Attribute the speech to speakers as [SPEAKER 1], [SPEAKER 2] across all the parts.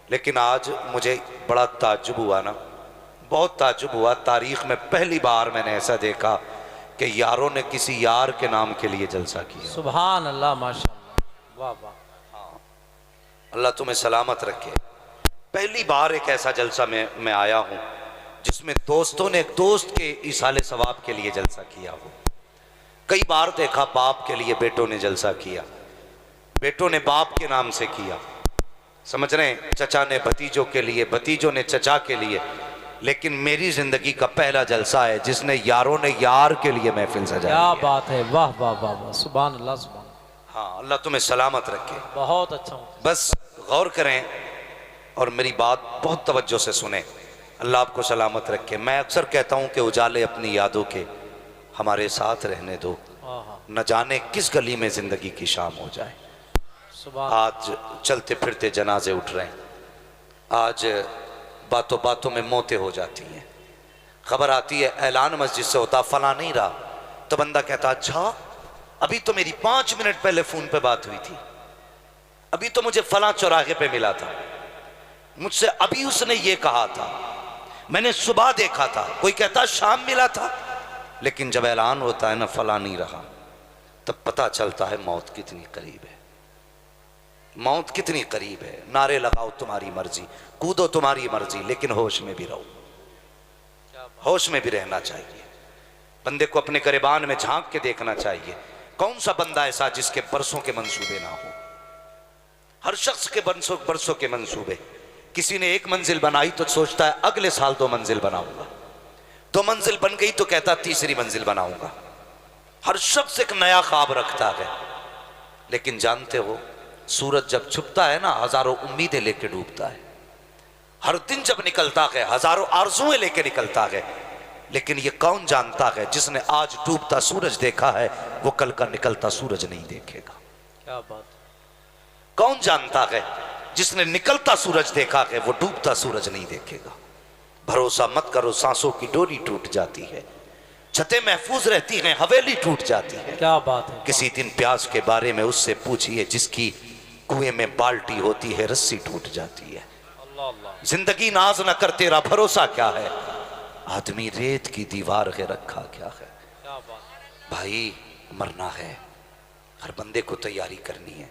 [SPEAKER 1] लेकिन आज मुझे बड़ा ताज्जुब हुआ ना, बहुत ताज्जुब हुआ। तारीख में पहली बार मैंने ऐसा देखा कि यारों ने किसी यार के नाम के लिए जलसा किया।
[SPEAKER 2] सुभान अल्लाह, माशाअल्लाह, वाह वाह।
[SPEAKER 1] अल्लाह तुम्हें सलामत रखे। पहली बार एक ऐसा जलसा में मैं आया हूँ जिसमें दोस्तों ने एक दोस्त के इसाले सवाब के लिए जलसा किया हो। कई बार देखा बाप के लिए बेटों ने जलसा किया, बेटों ने बाप के नाम से किया, समझ रहे हैं, चचा ने भतीजों के लिए, भतीजों ने चचा के लिए। लेकिन मेरी जिंदगी का पहला जलसा है जिसने यारों ने यार के लिए महफिल सजाई।
[SPEAKER 2] क्या बात है, वाह वाह वाह वाह, सुभान अल्लाह सुभान।
[SPEAKER 1] हाँ, अल्लाह तुम्हें सलामत रखे।
[SPEAKER 2] बहुत अच्छा हूँ।
[SPEAKER 1] बस गौर करें और मेरी बात बहुत तवज्जो से सुने। अल्लाह आपको सलामत रखे। मैं अक्सर कहता हूँ कि उजाले अपनी यादों के हमारे साथ रहने दो, न जाने किस गली में जिंदगी की शाम हो जाए। आज चलते फिरते जनाजे उठ रहे हैं, आज बातों बातों में मौतें हो जाती हैं। खबर आती है ऐलान मस्जिद से होता फला नहीं रहा, तो बंदा कहता अच्छा अभी तो मेरी 5 मिनट पहले फोन पे बात हुई थी, अभी तो मुझे फला चौराहे पे मिला था, मुझसे अभी उसने ये कहा था, मैंने सुबह देखा था। कोई कहता शाम मिला था। लेकिन जब ऐलान होता है ना फला नहीं रहा, तब पता चलता है मौत कितनी करीब है, मौत कितनी करीब है। नारे लगाओ तुम्हारी मर्जी, कूदो तुम्हारी मर्जी, लेकिन होश में भी रहो, होश में भी रहना चाहिए। बंदे को अपने गिरबान में झांक के देखना चाहिए। कौन सा बंदा ऐसा जिसके बरसों के मंसूबे ना हो? हर शख्स के बरसों के मंसूबे। किसी ने 1 मंजिल बनाई तो सोचता है अगले साल 2 मंजिल बनाऊंगा, 2 मंजिल बन गई तो कहता 3री मंजिल बनाऊंगा। हर शख्स एक नया ख्वाब रखता है। लेकिन जानते हो सूरज जब छुपता है ना, हजारों उम्मीदें लेके डूबता है। हर दिन जब निकलता है हजारों आरज़ुएं लेके निकलता है। लेकिन ये कौन जानता है जिसने आज डूबता सूरज देखा है वो कल का निकलता सूरज नहीं देखेगा।
[SPEAKER 2] क्या बात।
[SPEAKER 1] कौन जानता है जिसने निकलता सूरज देखा है वो डूबता सूरज नहीं देखेगा। भरोसा मत करो, सांसों की डोरी टूट जाती है, छतें महफूज रहती हैं, हवेली टूट जाती है।
[SPEAKER 2] क्या बात है।
[SPEAKER 1] किसी दिन प्यास के बारे में उससे पूछिए जिसकी कुएं में बाल्टी होती है, रस्सी टूट जाती है।
[SPEAKER 2] अल्लाह अल्लाह।
[SPEAKER 1] जिंदगी नाज न कर तेरा भरोसा क्या है, आदमी रेत की दीवार के रखा क्या है।
[SPEAKER 2] क्या बात।
[SPEAKER 1] भाई मरना है, हर बंदे को तैयारी करनी है,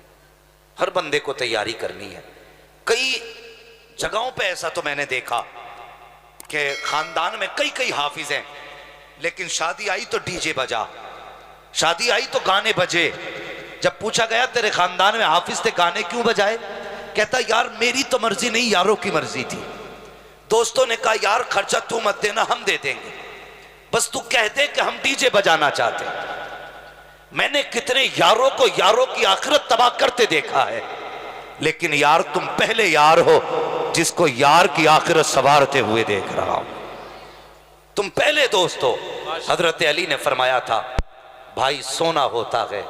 [SPEAKER 1] हर बंदे को तैयारी करनी है। कई जगहों पे ऐसा तो मैंने देखा कि खानदान में कई कई हाफिज हैं, लेकिन शादी आई तो डीजे बजा, शादी आई तो गाने बजे। जब पूछा गया तेरे खानदान में हाफिज थे, गाने क्यों बजाए? कहता यार मेरी तो मर्जी नहीं, यारों की मर्जी थी। दोस्तों ने कहा यार खर्चा तू मत देना, हम दे देंगे, बस तू कह दे कि हम डीजे बजाना चाहते हैं। मैंने कितने यारों को यारों की आखिरत तबाह करते देखा है, लेकिन यार तुम पहले यार हो जिसको यार की आखिरत संवारते हुए देख रहा हूं। तुम पहले दोस्त हो। हजरत अली ने फरमाया था भाई सोना होता है,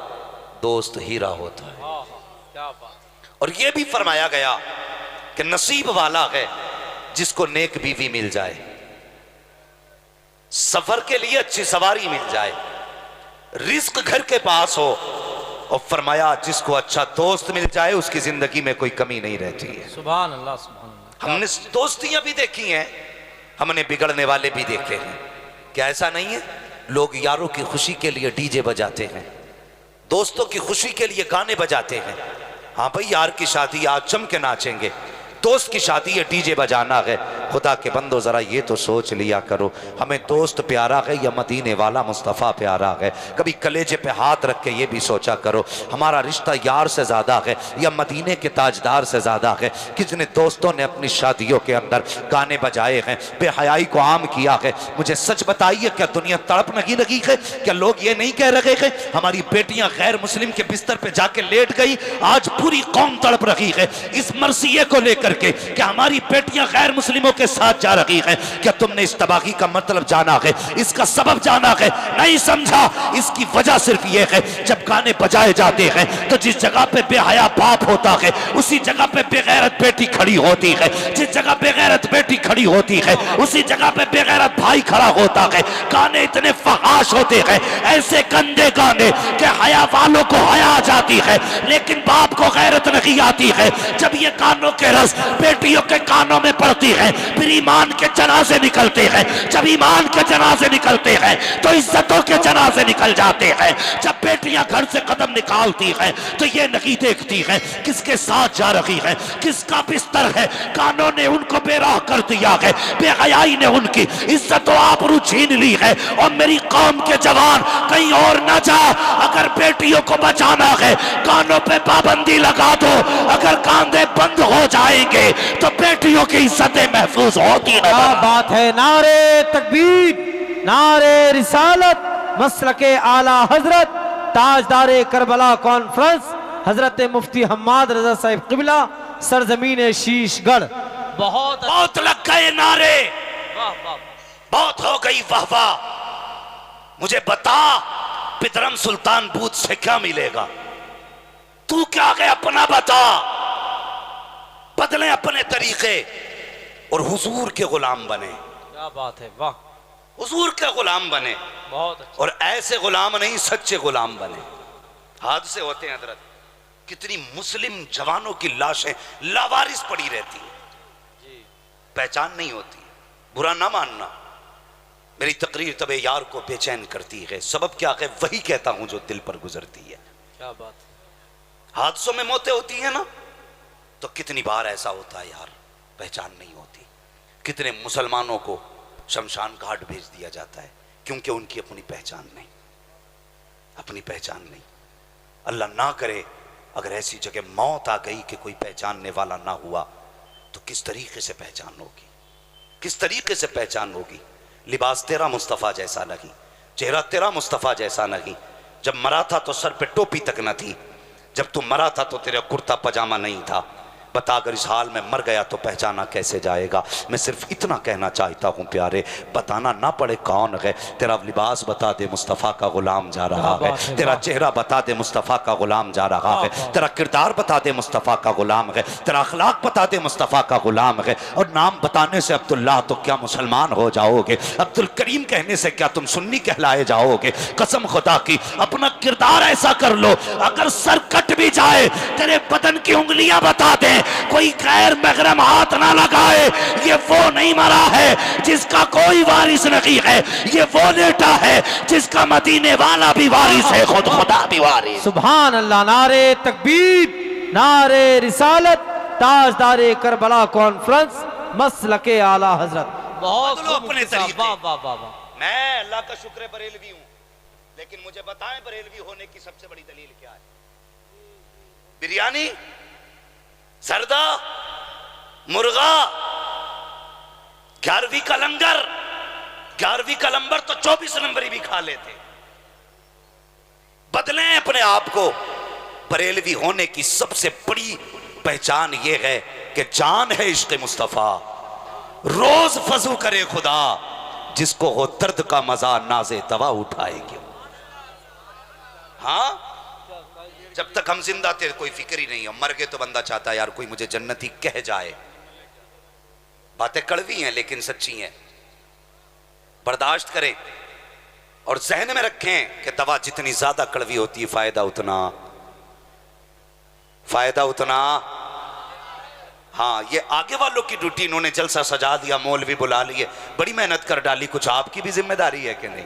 [SPEAKER 1] दोस्त हीरा होता है।
[SPEAKER 2] क्या बात।
[SPEAKER 1] और यह भी फरमाया गया कि नसीब वाला है जिसको नेक बीवी मिल जाए, सफर के लिए अच्छी सवारी मिल जाए, रिस्क घर के पास हो, और फरमाया जिसको अच्छा दोस्त मिल जाए उसकी जिंदगी में कोई कमी नहीं रहती है।
[SPEAKER 2] सुभान अल्लाह सुभान अल्लाह।
[SPEAKER 1] हमने दोस्तियां भी देखी हैं, हमने बिगड़ने वाले भी देखे हैं। क्या ऐसा नहीं है? लोग यारों की खुशी के लिए डीजे बजाते हैं, दोस्तों की खुशी के लिए गाने बजाते हैं। हाँ भाई यार की शादी आज जम के नाचेंगे, दोस्त की शादी है डीजे बजाना है। खुदा के बंदो जरा ये तो सोच लिया करो, हमें दोस्त प्यारा है या मदीने वाला मुस्तफ़ा प्यारा है? कभी कलेजे पे हाथ रख के ये भी सोचा करो हमारा रिश्ता यार से ज्यादा है या मदीने के ताजदार से ज्यादा है? कितने दोस्तों ने अपनी शादियों के अंदर गाने बजाए हैं, बेहयाई को आम किया है। मुझे सच बताइए क्या दुनिया तड़प नहीं लगी है? क्या लोग ये नहीं कह रहे हैं हमारी बेटियां गैर मुस्लिम के बिस्तर पे जाके लेट गई? आज पूरी कौम तड़प रही है इस मरसिये को लेकर के कि हमारी बेटियां गैर मुस्लिमों के साथ जा रही है। क्या तुमने इस तबाही का मतलब जाना है, इसका सबब जाना है? नहीं समझा। इसकी वजह सिर्फ ये है, जब गाने बजाए जाते हैं तो जिस जगह पे बेहया बाप होता है उसी जगह पे बेगैरत बेटी खड़ी होती है, जिस जगह बेगैरत बेटी खड़ी होती है उसी जगह पे बेगैरत भाई खड़ा होता है। गाने इतने फहाश होते हैं, ऐसे गंदे गाने कि हया वालों को हया आ जाती है लेकिन बाप को गैरत नहीं आती है। जब ये कानों के रस बेटियों के कानों में पड़ती है फिर ईमान के जनाजे निकलते हैं। जब ईमान के जनाजे निकलते हैं तो इज्जतों के जनाजे निकल जाते हैं। जब बेटियां घर से कदम निकालती हैं तो ये नहीं देखती हैं किसके साथ जा रही है, किसका बिस्तर है। कानों ने उनको बेराह कर दिया है, बेहयाई ने उनकी इज्जत और आबरू छीन ली है। और मेरी कौम के जवान कहीं और न जा, अगर बेटियों को बचाना है कानों पे पाबंदी लगा दो। अगर कांधे बंद हो जाएंगे तो बेटियों की इज्जतें महफूज होती
[SPEAKER 3] क्या बात है। नारे तकबीर, नारे रिसालत, मसलके आला हजरत, ताजदारे करबला कॉन्फ्रेंस हजरत मुफ्ती हम्माद रजा साहिब किबला, सरजमीन शीशगढ़।
[SPEAKER 1] बहुत लग गए नारे,
[SPEAKER 2] वाह वाह।
[SPEAKER 1] बहुत हो गई वाह वाह। मुझे बता पितरम सुल्तान बूथ से क्या मिलेगा? तू क्या है अपना बता। बदले अपने तरीके और हुजूर के गुलाम बने।
[SPEAKER 2] क्या बात है, वाह।
[SPEAKER 1] हुजूर के गुलाम बने
[SPEAKER 2] बहुत अच्छा।
[SPEAKER 1] और ऐसे गुलाम नहीं, सच्चे गुलाम बने। हादसे होते हैं हजरत, कितनी मुस्लिम जवानों की लाशें लावारिस पड़ी रहती है, पहचान नहीं होती। बुरा ना मानना, मेरी तकरीर तबे यार को बेचैन करती है। सबब क्या है? वही कहता हूं जो दिल पर गुजरती है।
[SPEAKER 2] क्या बात।
[SPEAKER 1] हादसों में मौतें होती है ना, तो कितनी बार ऐसा होता है यार, पहचान नहीं होती। कितने मुसलमानों को शमशान घाट भेज दिया जाता है क्योंकि उनकी अपनी पहचान नहीं, अपनी पहचान नहीं। अल्लाह ना करे अगर ऐसी जगह मौत आ गई कि कोई पहचानने वाला ना हुआ तो किस तरीके से पहचान होगी, किस तरीके से पहचान होगी। लिबास तेरा मुस्तफ़ा जैसा नहीं, चेहरा तेरा मुस्तफ़ा जैसा नहीं। जब मरा था तो सर पे टोपी तक न थी, जब तू मरा था तो तेरा कुर्ता पजामा नहीं था। बता अगर इस हाल में मर गया तो पहचाना कैसे जाएगा। मैं सिर्फ इतना कहना चाहता हूँ प्यारे, बताना ना पड़े कौन है। तेरा लिबास बता दे मुस्तफ़ा का गुलाम जा रहा है, तेरा चेहरा बता दे मुस्तफ़ा का गुलाम जा रहा है, तेरा किरदार बता दे मुस्तफ़ा का गुलाम है, तेरा अखलाक बता दे मुस्तफ़ा का गुलाम है। और नाम बताने से अब्दुल्लाह तो क्या मुसलमान हो जाओगे, अब्दुल करीम कहने से क्या तुम सुन्नी कहलाए जाओगे। कसम खुदा की अपना किरदार ऐसा कर लो, अगर सर कट भी जाए तेरे बदन की उंगलियां बता दे, कोई गैर महरम हाथ ना लगाए। ये वो नहीं मरा है जिसका कोई वारिस नहीं है, ये वो लेटा है जिसका मदीने वाला भी वारिस है, खुद खुदा भी वारिस।
[SPEAKER 3] सुभान अल्लाह। नारे तकबीर, नारे रिसालत, ताजदारे करबला कॉन्फ्रेंस, मसलके आला हजरत।
[SPEAKER 2] बहुत
[SPEAKER 1] बदलो अपने तरीके।
[SPEAKER 2] वाह वाह वाह वाह।
[SPEAKER 1] मैं अल्लाह का शुक्र बरेलवी हूं, लेकिन मुझे बताएं बरेलवी होने की सबसे बड़ी दलील क्या है? बिरयानी, सरदा, मुर्गा, 11वीं का लंगर, 11वीं का लंबर तो 24 नंबरी भी खा लेते। बदलें अपने आप को। बरेलवी होने की सबसे बड़ी पहचान यह है कि जान है इश्क मुस्तफा, रोज फजू करे खुदा, जिसको हो दर्द का मजा नाजे तवा उठाए क्यों। हाँ, जब तक हम जिंदा थे कोई फिक्र ही नहीं है, मर गए तो बंदा चाहता है यार कोई मुझे जन्नती कह जाए। बातें कड़वी हैं लेकिन सच्ची हैं, बर्दाश्त करें और जहन में रखें कि दवा जितनी ज्यादा कड़वी होती है फायदा उतना। हाँ, ये आगे वालों की ड्यूटी, इन्होंने जलसा सजा दिया, मौलवी बुला लिए, बड़ी मेहनत कर डाली, कुछ आपकी भी जिम्मेदारी है कि नहीं?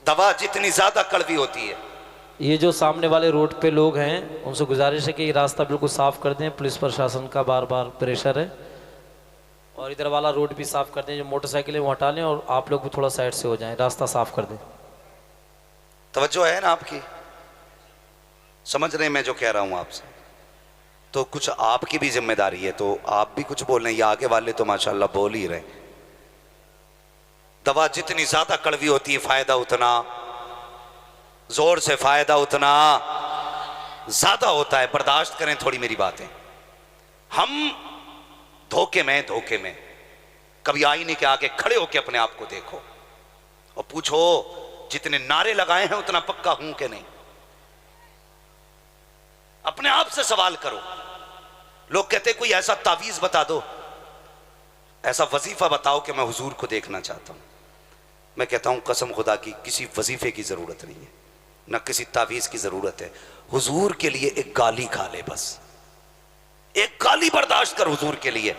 [SPEAKER 1] दवा जितनी ज्यादा कड़वी होती है।
[SPEAKER 2] ये जो सामने वाले रोड पे लोग हैं उनसे गुजारिश है कि ये रास्ता बिल्कुल साफ कर दें, पुलिस प्रशासन का बार बार प्रेशर है। और इधर वाला रोड भी साफ कर दें, जो मोटरसाइकिलें वो हटा लें और आप लोग भी थोड़ा साइड से हो जाएं, रास्ता साफ कर दें।
[SPEAKER 1] तवज्जो है ना आपकी? समझ रहे मैं जो कह रहा हूं आपसे? तो कुछ आपकी भी जिम्मेदारी है, तो आप भी कुछ बोल रहे हैं, या आगे वाले तो माशाल्लाह बोल ही रहे। दवा जितनी ज्यादा कड़वी होती है फायदा उतना, जोर से फायदा उतना ज्यादा होता है। बर्दाश्त करें थोड़ी मेरी बातें। हम धोखे में कभी आईने के आगे खड़े होकर अपने आप को देखो और पूछो जितने नारे लगाए हैं उतना पक्का हूं कि नहीं। अपने आप से सवाल करो। लोग कहते कोई ऐसा तावीज बता दो, ऐसा वजीफा बताओ कि मैं हुजूर को देखना चाहता हूं। मैं कहता हूं कसम खुदा की किसी वजीफे की जरूरत नहीं है, ना किसी तावीज की जरूरत है। हुजूर के लिए एक गाली खा ले, बस एक गाली बर्दाश्त कर हुजूर के लिए,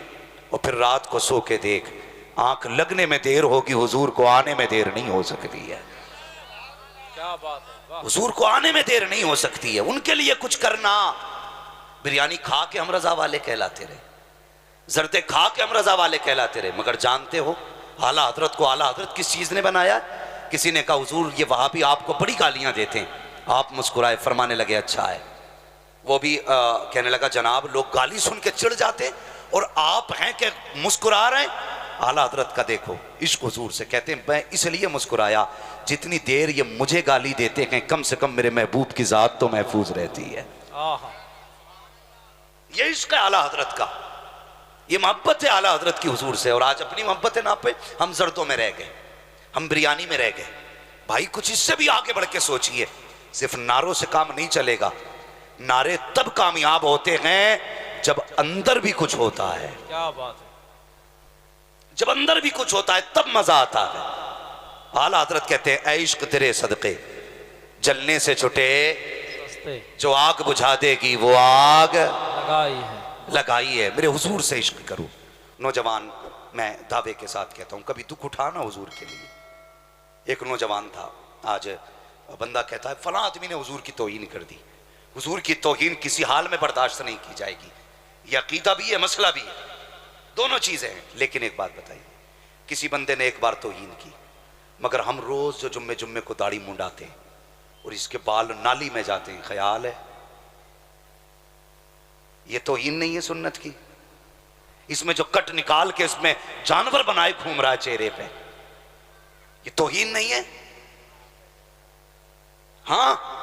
[SPEAKER 1] और फिर रात को सो के देख, आंख लगने में देर होगी, हुजूर को आने में देर नहीं हो सकती है।
[SPEAKER 2] क्या बात है,
[SPEAKER 1] हुजूर को आने में देर नहीं हो सकती है। उनके लिए कुछ करना। बिरयानी खा के हम रजा वाले कहलाते रहे, जरते खा के हम रजा वाले कहलाते रहे, मगर जानते हो आला हजरत को आला हजरत किस चीज ने बनाया? किसी ने कहा हुजूर ये वहाबी आपको बड़ी गालियां देते हैं। आप मुस्कुराए, फरमाने लगे अच्छा है। वो भी कहने लगा जनाब लोग गाली सुन के चिढ़ जाते और आप हैं कि मुस्कुरा रहे हैं। आला हजरत का देखो इश्क हुजूर से। कहते हैं मैं इसलिए मुस्कुराया जितनी देर ये मुझे गाली देते हैं कम से कम मेरे महबूब की जात तो महफूज रहती है। ये इश्क है आला हजरत का, ये मोहब्बत है आला हजरत की हुजूर से। और आज अपनी मोहब्बत ना पे हम जर्दों में रह गए, हम बिरयानी में रह गए। भाई कुछ इससे भी आगे बढ़ के सोचिए। सिर्फ नारों से काम नहीं चलेगा। नारे तब कामयाब होते हैं जब अंदर भी कुछ होता है।
[SPEAKER 2] क्या बात है,
[SPEAKER 1] जब अंदर भी कुछ होता है तब मजा आता है। आला हजरत कहते हैं ऐ इश्क तेरे सदके जलने से छुटे, जो आग बुझा देगी वो आग लगाई है। मेरे हुजूर से इश्क करो। नौजवान मैं दावे के साथ कहता हूं कभी दुख उठाना हुजूर के लिए। एक नौजवान था, आज बंदा कहता है फला आदमी ने हुजूर की तौहीन कर दी। हुजूर की तौहीन किसी हाल में बर्दाश्त नहीं की जाएगी। यह अकीदा भी है, मसला भी है, दोनों चीजें हैं। लेकिन एक बात बताइए, किसी बंदे ने एक बार तौहीन की, मगर हम रोज जो जुम्मे जुम्मे को दाढ़ी मुंडाते हैं और इसके बाल नाली में जाते हैं, ख्याल है ये तौहीन नहीं है सुन्नत की? इसमें जो कट निकाल के इसमें जानवर बनाए घूम रहा है चेहरे पे, ये तौहीन नहीं है? हाँ,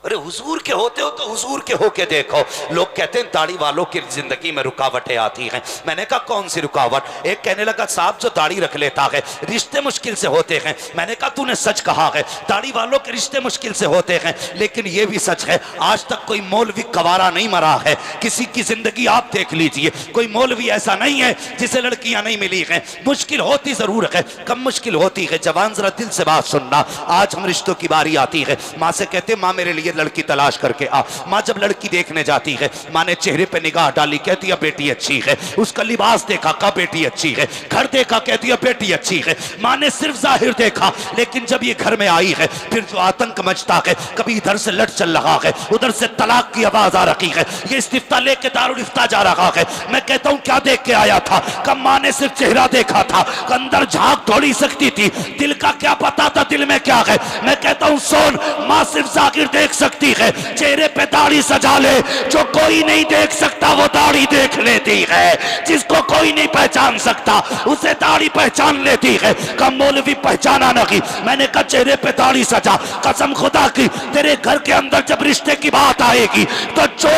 [SPEAKER 1] अरे हुजूर के होते हो तो हुजूर के होके देखो। लोग कहते हैं दाढ़ी वालों की जिंदगी में रुकावटें आती हैं। मैंने कहा कौन सी रुकावट? एक कहने लगा साहब जो दाढ़ी रख लेता है रिश्ते मुश्किल से होते हैं। मैंने कहा तूने सच कहा है, दाढ़ी वालों के रिश्ते मुश्किल से होते हैं, लेकिन यह भी सच है आज तक कोई मौलवी कवारा नहीं मरा है। किसी की जिंदगी आप देख लीजिए, कोई मौलवी ऐसा नहीं है जिसे लड़कियां नहीं मिली हैं। मुश्किल होती जरूर है, कम मुश्किल होती है। जवान जरा दिल से बात सुनना, आज हम रिश्तों की बारी आती है। माँ से कहते माँ मेरे लिए लड़की तलाश करके आ। माँ जब लड़की देखने जाती है, माँ ने चेहरे पे निगाह डाली, कहती है बेटी अच्छी है। उसका लिबास देखा, कहा बेटी अच्छी है। घर देखा, कहती है बेटी अच्छी है। माँ ने सिर्फ जाहिर देखा, लेकिन जब ये घर में आई है फिर जो आतंक मचता है, कभी इधर से लट चल रहा है, उधर से तलाक की आवाज आ रही है, ये इस्तिफ्ता लेके दारुल इफ्ता जा रहा है। मैं कहता हूँ क्या देख के आया था? कब माँ ने सिर्फ चेहरा देखा था, अंदर झांक थोड़ी सकती थी, दिल का क्या पता था दिल में क्या है। मैं कहता हूँ सोन, माँ सिर्फ जाहिर देख सकती है, चेहरे पे दाढ़ी सजा ले, जो कोई नहीं देख सकता वो दाढ़ी देख लेती है, जिसको कोई नहीं पहचान सकता उसे दाढ़ी पहचान लेती है। कम मौलवी पहचाना नहीं। मैंने कहा चेहरे पे दाढ़ी सजा, कसम खुदा की तेरे घर के अंदर जब रिश्ते की बात आएगी तो जो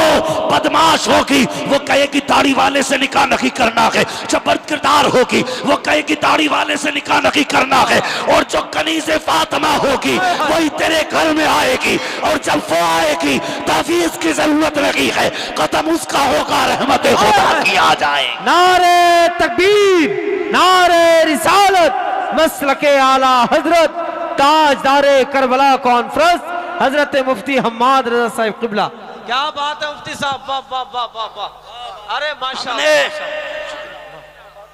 [SPEAKER 1] बदमाश होगी वो कहेगी दाढ़ी वाले से निकाह नहीं करना है, जो बदकिरदार होगी वो कहेगी दाढ़ी वाले से निकाह नहीं करना है, और जो कनीज़े फातिमा होगी वही तेरे घर में आएगी, और जब वो आएगी तावीज़ की जरूरत नहीं है, कदम उसका होगा, रहमत खुदा की आ जाए।
[SPEAKER 3] नारे तकबीर, नारे रिसालत, मसलके आला हजरत ताजदारे करबला कॉन्फ्रेंस हजरत मुफ्ती हम्माद रजा साहिब क़िबला।
[SPEAKER 2] क्या बात है मुफ्ती साहब, वाह वाह वाह वाह वाह। अरे माशाअल्लाह,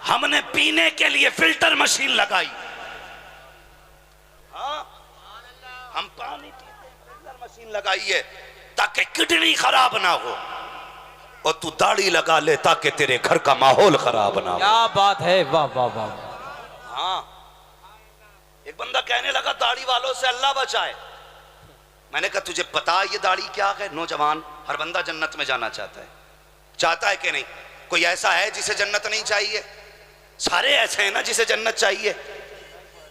[SPEAKER 1] हमने पीने के लिए फिल्टर मशीन लगाई। हम पानी पीते फिल्टर मशीन लगाई है ताकि किडनी खराब ना हो, और तू दाढ़ी लगा ले ताकि तेरे घर का माहौल खराब ना हो।
[SPEAKER 2] क्या बात है, वाह वाह वाह।
[SPEAKER 1] हाँ, एक बंदा कहने लगा दाढ़ी वालों से अल्लाह बचाए। मैंने कहा तुझे पता ये दाढ़ी क्या है? नौजवान, हर बंदा जन्नत में जाना चाहता है कि नहीं? कोई ऐसा है जिसे जन्नत नहीं चाहिए? सारे ऐसे हैं ना जिसे जन्नत चाहिए।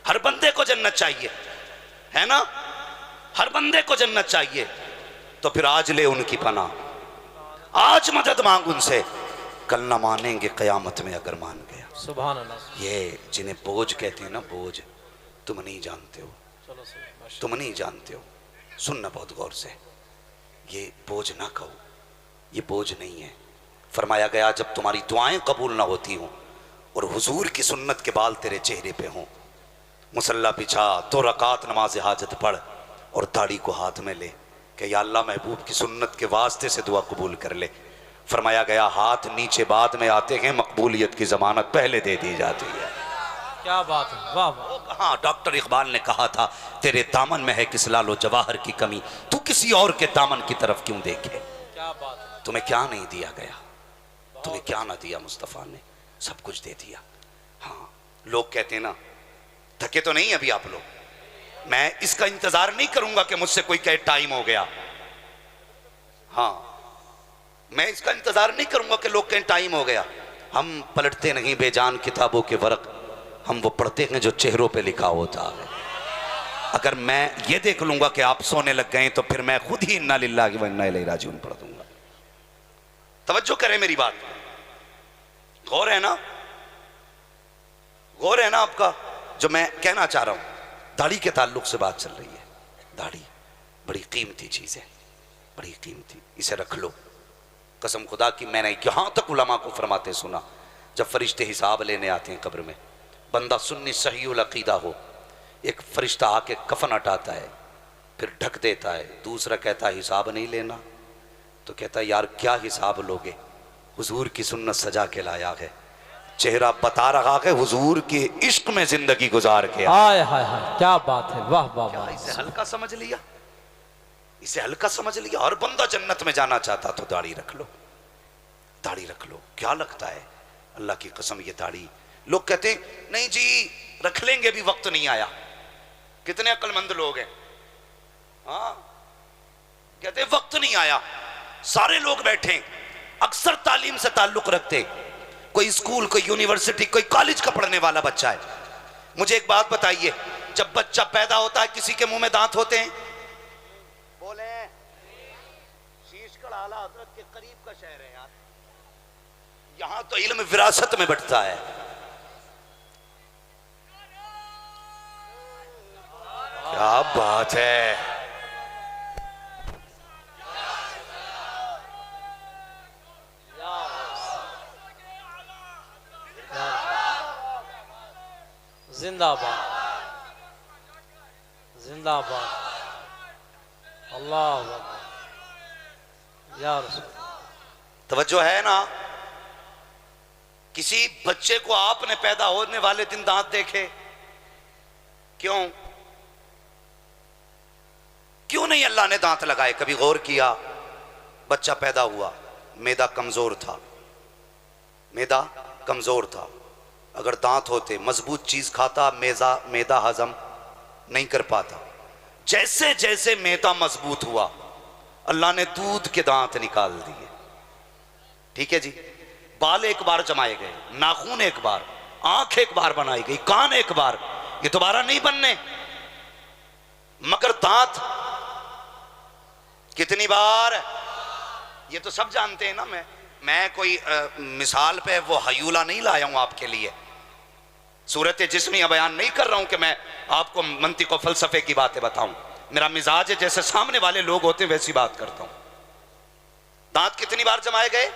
[SPEAKER 1] हर बंदे को जन्नत चाहिए, है ना? हर बंदे को जन्नत चाहिए। तो फिर आज ले उनकी पनाह, आज मदद मांग उनसे। कल ना मानेंगे क़यामत में अगर मान गया।
[SPEAKER 2] सुभान अल्लाह।
[SPEAKER 1] ये जिन्हें बोझ कहते हैं ना, बोझ, तुम नहीं जानते हो,
[SPEAKER 2] चलो सही,
[SPEAKER 1] तुम नहीं जानते हो। सुनना बहुत गौर से, ये बोझ ना कहो, ये बोझ नहीं है। फरमाया गया जब तुम्हारी दुआएं कबूल ना होती हों और हुजूर की सुन्नत के बाल तेरे चेहरे पे हों, मुसल्ला बिछा 2 रकात नमाज हाजत पढ़ और दाढ़ी को हाथ में ले कि या अल्लाह महबूब की सुन्नत के वास्ते से दुआ कबूल कर ले। फरमाया गया हाथ नीचे बाद में आते हैं, मकबूलियत की जमानत पहले दे दी जाती है।
[SPEAKER 2] क्या बात है, वाह वाह।
[SPEAKER 1] हाँ, डॉक्टर इकबाल ने कहा था तेरे दामन में है किस लालो जवाहर की कमी, तू किसी और के दामन की तरफ क्यों देखे।
[SPEAKER 2] क्या बात है।
[SPEAKER 1] तुम्हें क्या नहीं दिया गया, तुम्हें क्या ना दिया मुस्तफ़ा ने, सब कुछ दे दिया। हाँ, लोग कहते हैं ना थके तो नहीं अभी आप लोग, मैं इसका इंतजार नहीं करूंगा कि मुझसे कोई कहे टाइम हो गया। हाँ, मैं इसका इंतजार नहीं करूंगा कि लोग कहें टाइम हो गया। हम पलटते नहीं बेजान किताबों के वर्क, हम वो पढ़ते हैं जो चेहरों पे लिखा होता है। अगर मैं ये देख लूंगा कि आप सोने लग गए तो फिर मैं खुद ही इन्ना लिल्लाहि व इन्ना इलैहि राजिऊन पढ़ दूंगा। तवज्जो करें मेरी बात, गौर है ना, गौर है ना आपका जो मैं कहना चाह रहा हूं। दाढ़ी के ताल्लुक से बात चल रही है। दाढ़ी बड़ी कीमती चीज है, बड़ी कीमती, इसे रख लो। कसम खुदा की मैंने यहां तक उलमा को फरमाते सुना, जब फरिश्ते हिसाब लेने आते हैं कब्र में, बंदा सुन्नी सहीउल अकीदा हो, एक फरिश्ता आके कफन हटाता है, फिर ढक देता है, दूसरा कहता है हिसाब नहीं लेना, तो कहता है यार क्या हिसाब लोगे, हुजूर की सुन्नत सजा के लाया है, चेहरा बता रहा है हुजूर के इश्क में जिंदगी गुजार के।
[SPEAKER 2] हाय हाय हाय, क्या बात है, वाह वाह वाह।
[SPEAKER 1] इसे हल्का समझ लिया, इसे हल्का समझ लिया। हर बंदा जन्नत में जाना चाहता तो दाढ़ी रख लो, दाढ़ी रख लो। क्या लगता है अल्लाह की कसम, ये दाढ़ी, लोग कहते हैं नहीं जी रख लेंगे भी वक्त नहीं आया। कितने अक्लमंद लोग हैं, हाँ, कहते हैं वक्त नहीं आया। सारे लोग बैठे, अक्सर तालीम से ताल्लुक रखते, कोई स्कूल, कोई यूनिवर्सिटी, कोई कॉलेज का पढ़ने वाला बच्चा है। मुझे एक बात बताइए, जब बच्चा पैदा होता है किसी के मुंह में दांत होते हैं? बोले, शीशगढ़ आला हजरत के करीब का शहर है यार, यहां तो इल्म विरासत में बंटता है। क्या बात है,
[SPEAKER 2] जिंदाबाद जिंदाबाद, अल्लाह अकबर या रसूल।
[SPEAKER 1] तवज्जो है ना। किसी बच्चे को आपने पैदा होने वाले दिन दांत देखे? क्यों क्यों नहीं अल्लाह ने दांत लगाए? कभी गौर किया? बच्चा पैदा हुआ, मैदा कमजोर था, मैदा कमजोर था। अगर दांत होते, मजबूत चीज खाता, मैदा हजम नहीं कर पाता। जैसे जैसे मैदा मजबूत हुआ, अल्लाह ने दूध के दांत निकाल दिए। ठीक है जी, बाल एक बार जमाए गए, नाखून एक बार, आंख एक बार बनाई गई, कान एक बार, ये दोबारा नहीं बनने। मगर दांत कितनी बार, ये तो सब जानते हैं ना। मैं कोई मिसाल पे वो हयूला नहीं लाया हूं आपके लिए, सूरत जिस्मिया बयान नहीं कर रहा हूं कि मैं आपको मंतिक और फलसफे की बातें बताऊं। मेरा मिजाज है जैसे सामने वाले लोग होते हैं वैसी बात करता हूं। दांत कितनी बार जमाए गए?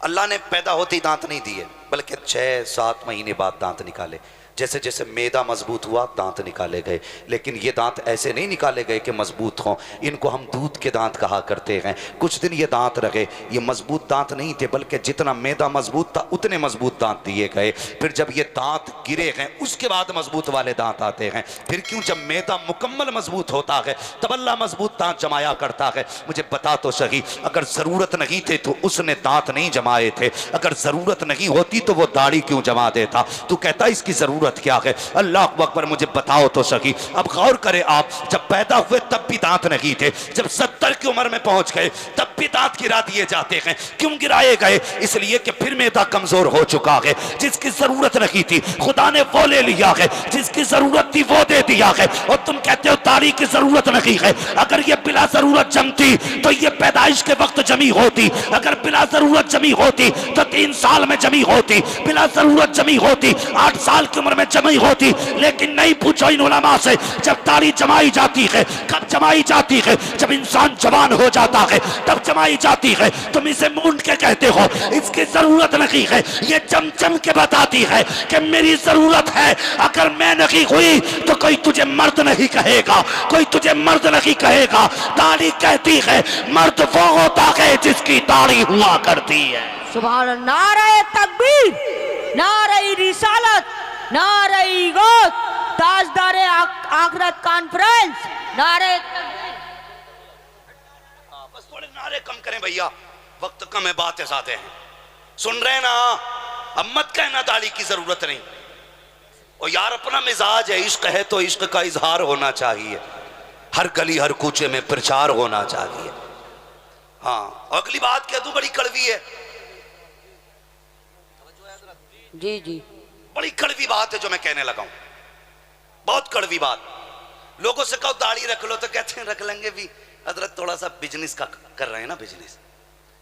[SPEAKER 1] अल्लाह ने पैदा होते ही दांत नहीं दिए, बल्कि 6-7 महीने बाद दांत निकाले। जैसे जैसे मैदा मजबूत हुआ दांत निकाले गए। लेकिन ये दांत ऐसे नहीं निकाले गए कि मजबूत हों, इनको हम दूध के दांत कहा करते हैं। कुछ दिन ये दांत रहे, ये मजबूत दांत नहीं थे, बल्कि जितना मैदा मजबूत था उतने मजबूत दांत दिए गए। फिर जब ये दांत गिरे हैं उसके बाद मजबूत वाले दांत आते हैं। फिर क्यों, जब मैदा मुकम्मल मजबूत होता है तब अल्लाह मजबूत दांत जमाया करता है। मुझे बता तो सही, अगर जरूरत नहीं थे तो उसने दांत नहीं जमाए थे, अगर जरूरत नहीं होती तो वो दाढ़ी क्यों जमा देता? तू कहता इसकी जरूरत क्या है? अल्लाह अकबर, मुझे बताओ तो सही। अब गौर करें आप, जब पैदा हुए तब भी दांत नहीं थे, जब 70 की उम्र में पहुंच गए तब भी दांत गिरा दिए जाते हैं। क्यों गिराए गए? इसलिए कि फिर मैदा कमजोर हो चुका है। जिसकी जरूरत नहीं थी खुदा ने वो ले लिया है, जिसकी जरूरत थी वो दे दिया है, और तुम कहते हो दाढ़ी की जरूरत नहीं है। अगर ये बिला जरूरत जमती तो ये पैदाइश के वक्त जमी होती, अगर बिला जरूरत जमी होती तो 3 साल में जमी होती, बिला जरूरत जमी होती 8 साल की उम्र में जमी होती। लेकिन नहीं, पूछो इन उलमा से, जब दाढ़ी जमाई जाती है, कब जमाई जाती है? जब इंसान जवान हो जाता है तब जमाई जाती है। तुम इसे मूंड के कहते हो, इसकी जरूरत नहीं है। ये चमचम के बताती है कि मेरी जरूरत है। अगर मैं नहीं हुई तो कोई तुझे मर्द नहीं कहेगा, कोई तुझे मर्द नहीं कहेगा। दाढ़ी कहती है मर्द वो होता है जिसकी दाढ़ी हुआ करती है।
[SPEAKER 4] सुभान अल्लाह। नारे तकबीर, नारे रिसालत, नारे गौत, ताजदारे आखिरत कॉन्फ्रेंस, नारे तकबीर।
[SPEAKER 1] बस थोड़े नारे कम करें भैया, वक्त कम है, बातें ज़्यादा हैं। सुन रहे ना? अब मत कहना दाढ़ी की जरूरत नहीं। और यार अपना मिजाज है, इश्क है तो इश्क का इजहार होना चाहिए, हर गली हर कूचे में प्रचार होना चाहिए। हाँ, अगली बात कह दूं, बड़ी कड़वी है
[SPEAKER 4] जी जी,
[SPEAKER 1] बड़ी कड़वी बात है जो मैं कहने लगा हूं, बहुत कड़वी बात। लोगों से कहो दाढ़ी रख लो तो कहते हैं रख लेंगे भी, हजरत थोड़ा सा बिजनेस का कर रहे हैं ना, बिजनेस।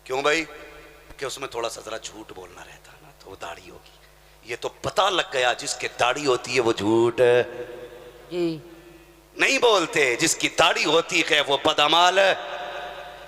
[SPEAKER 1] क्यों भाई? कि उसमें थोड़ा सा जरा झूठ बोलना रहता है ना, तो वो दाढ़ी होगी। ये तो पता लग गया जिसके दाढ़ी होती है वो झूठ
[SPEAKER 4] जी
[SPEAKER 1] नहीं बोलते, जिसकी दाढ़ी होती है वो बदअमाल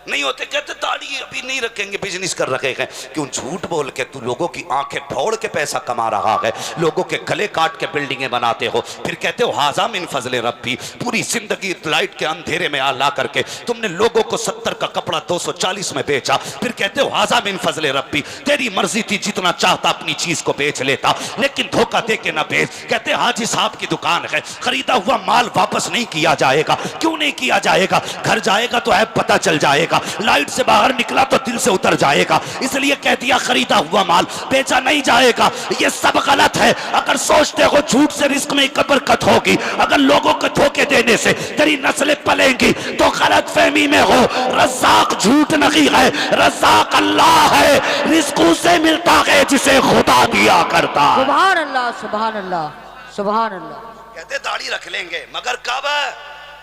[SPEAKER 1] नहीं होते। कहते दाढ़ी अभी नहीं रखेंगे, बिजनेस कर रखे हैं। क्यों झूठ बोल के तू लोगों की आंखें फोड़ के पैसा कमा रहा है, लोगों के गले काट के बिल्डिंगें बनाते हो, फिर कहते हो हाजा मिन फजले रब्बी। पूरी जिंदगी लाइट के अंधेरे में ला करके तुमने लोगों को 70 का कपड़ा 240 में बेचा, फिर कहते हो हाजा मिन फजले रब्बी। तेरी मर्जी थी, जितना चाहता अपनी चीज को बेच लेता, लेकिन धोखा दे के ना बेच। कहते हाजी साहब की दुकान है, खरीदा हुआ माल वापस नहीं किया जाएगा। क्यों नहीं किया जाएगा? घर जाएगा तो ऐप पता चल जाएगा, लाइट से बाहर निकला तो दिल से उतर जाएगा, इसलिए कह दिया खरीदा हुआ माल बेचा नहीं जाएगा। ये सब गलत है। अगर सोचते हो झूठ से रिस्क में बरकत होगी, अगर लोगों को धोखे देने से तेरी नस्लें पलेंगी, तो गलत फहमी में हो। रज़्ज़ाक झूठ नहीं है, रज़्ज़ाक अल्लाह है, रिस्क उसे मिलता है जिसे खुदा दिया करता है।
[SPEAKER 4] सुभान अल्लाह, सुभान अल्लाह, सुभान अल्लाह।
[SPEAKER 1] कहते दाढ़ी रख लेंगे, मगर कब?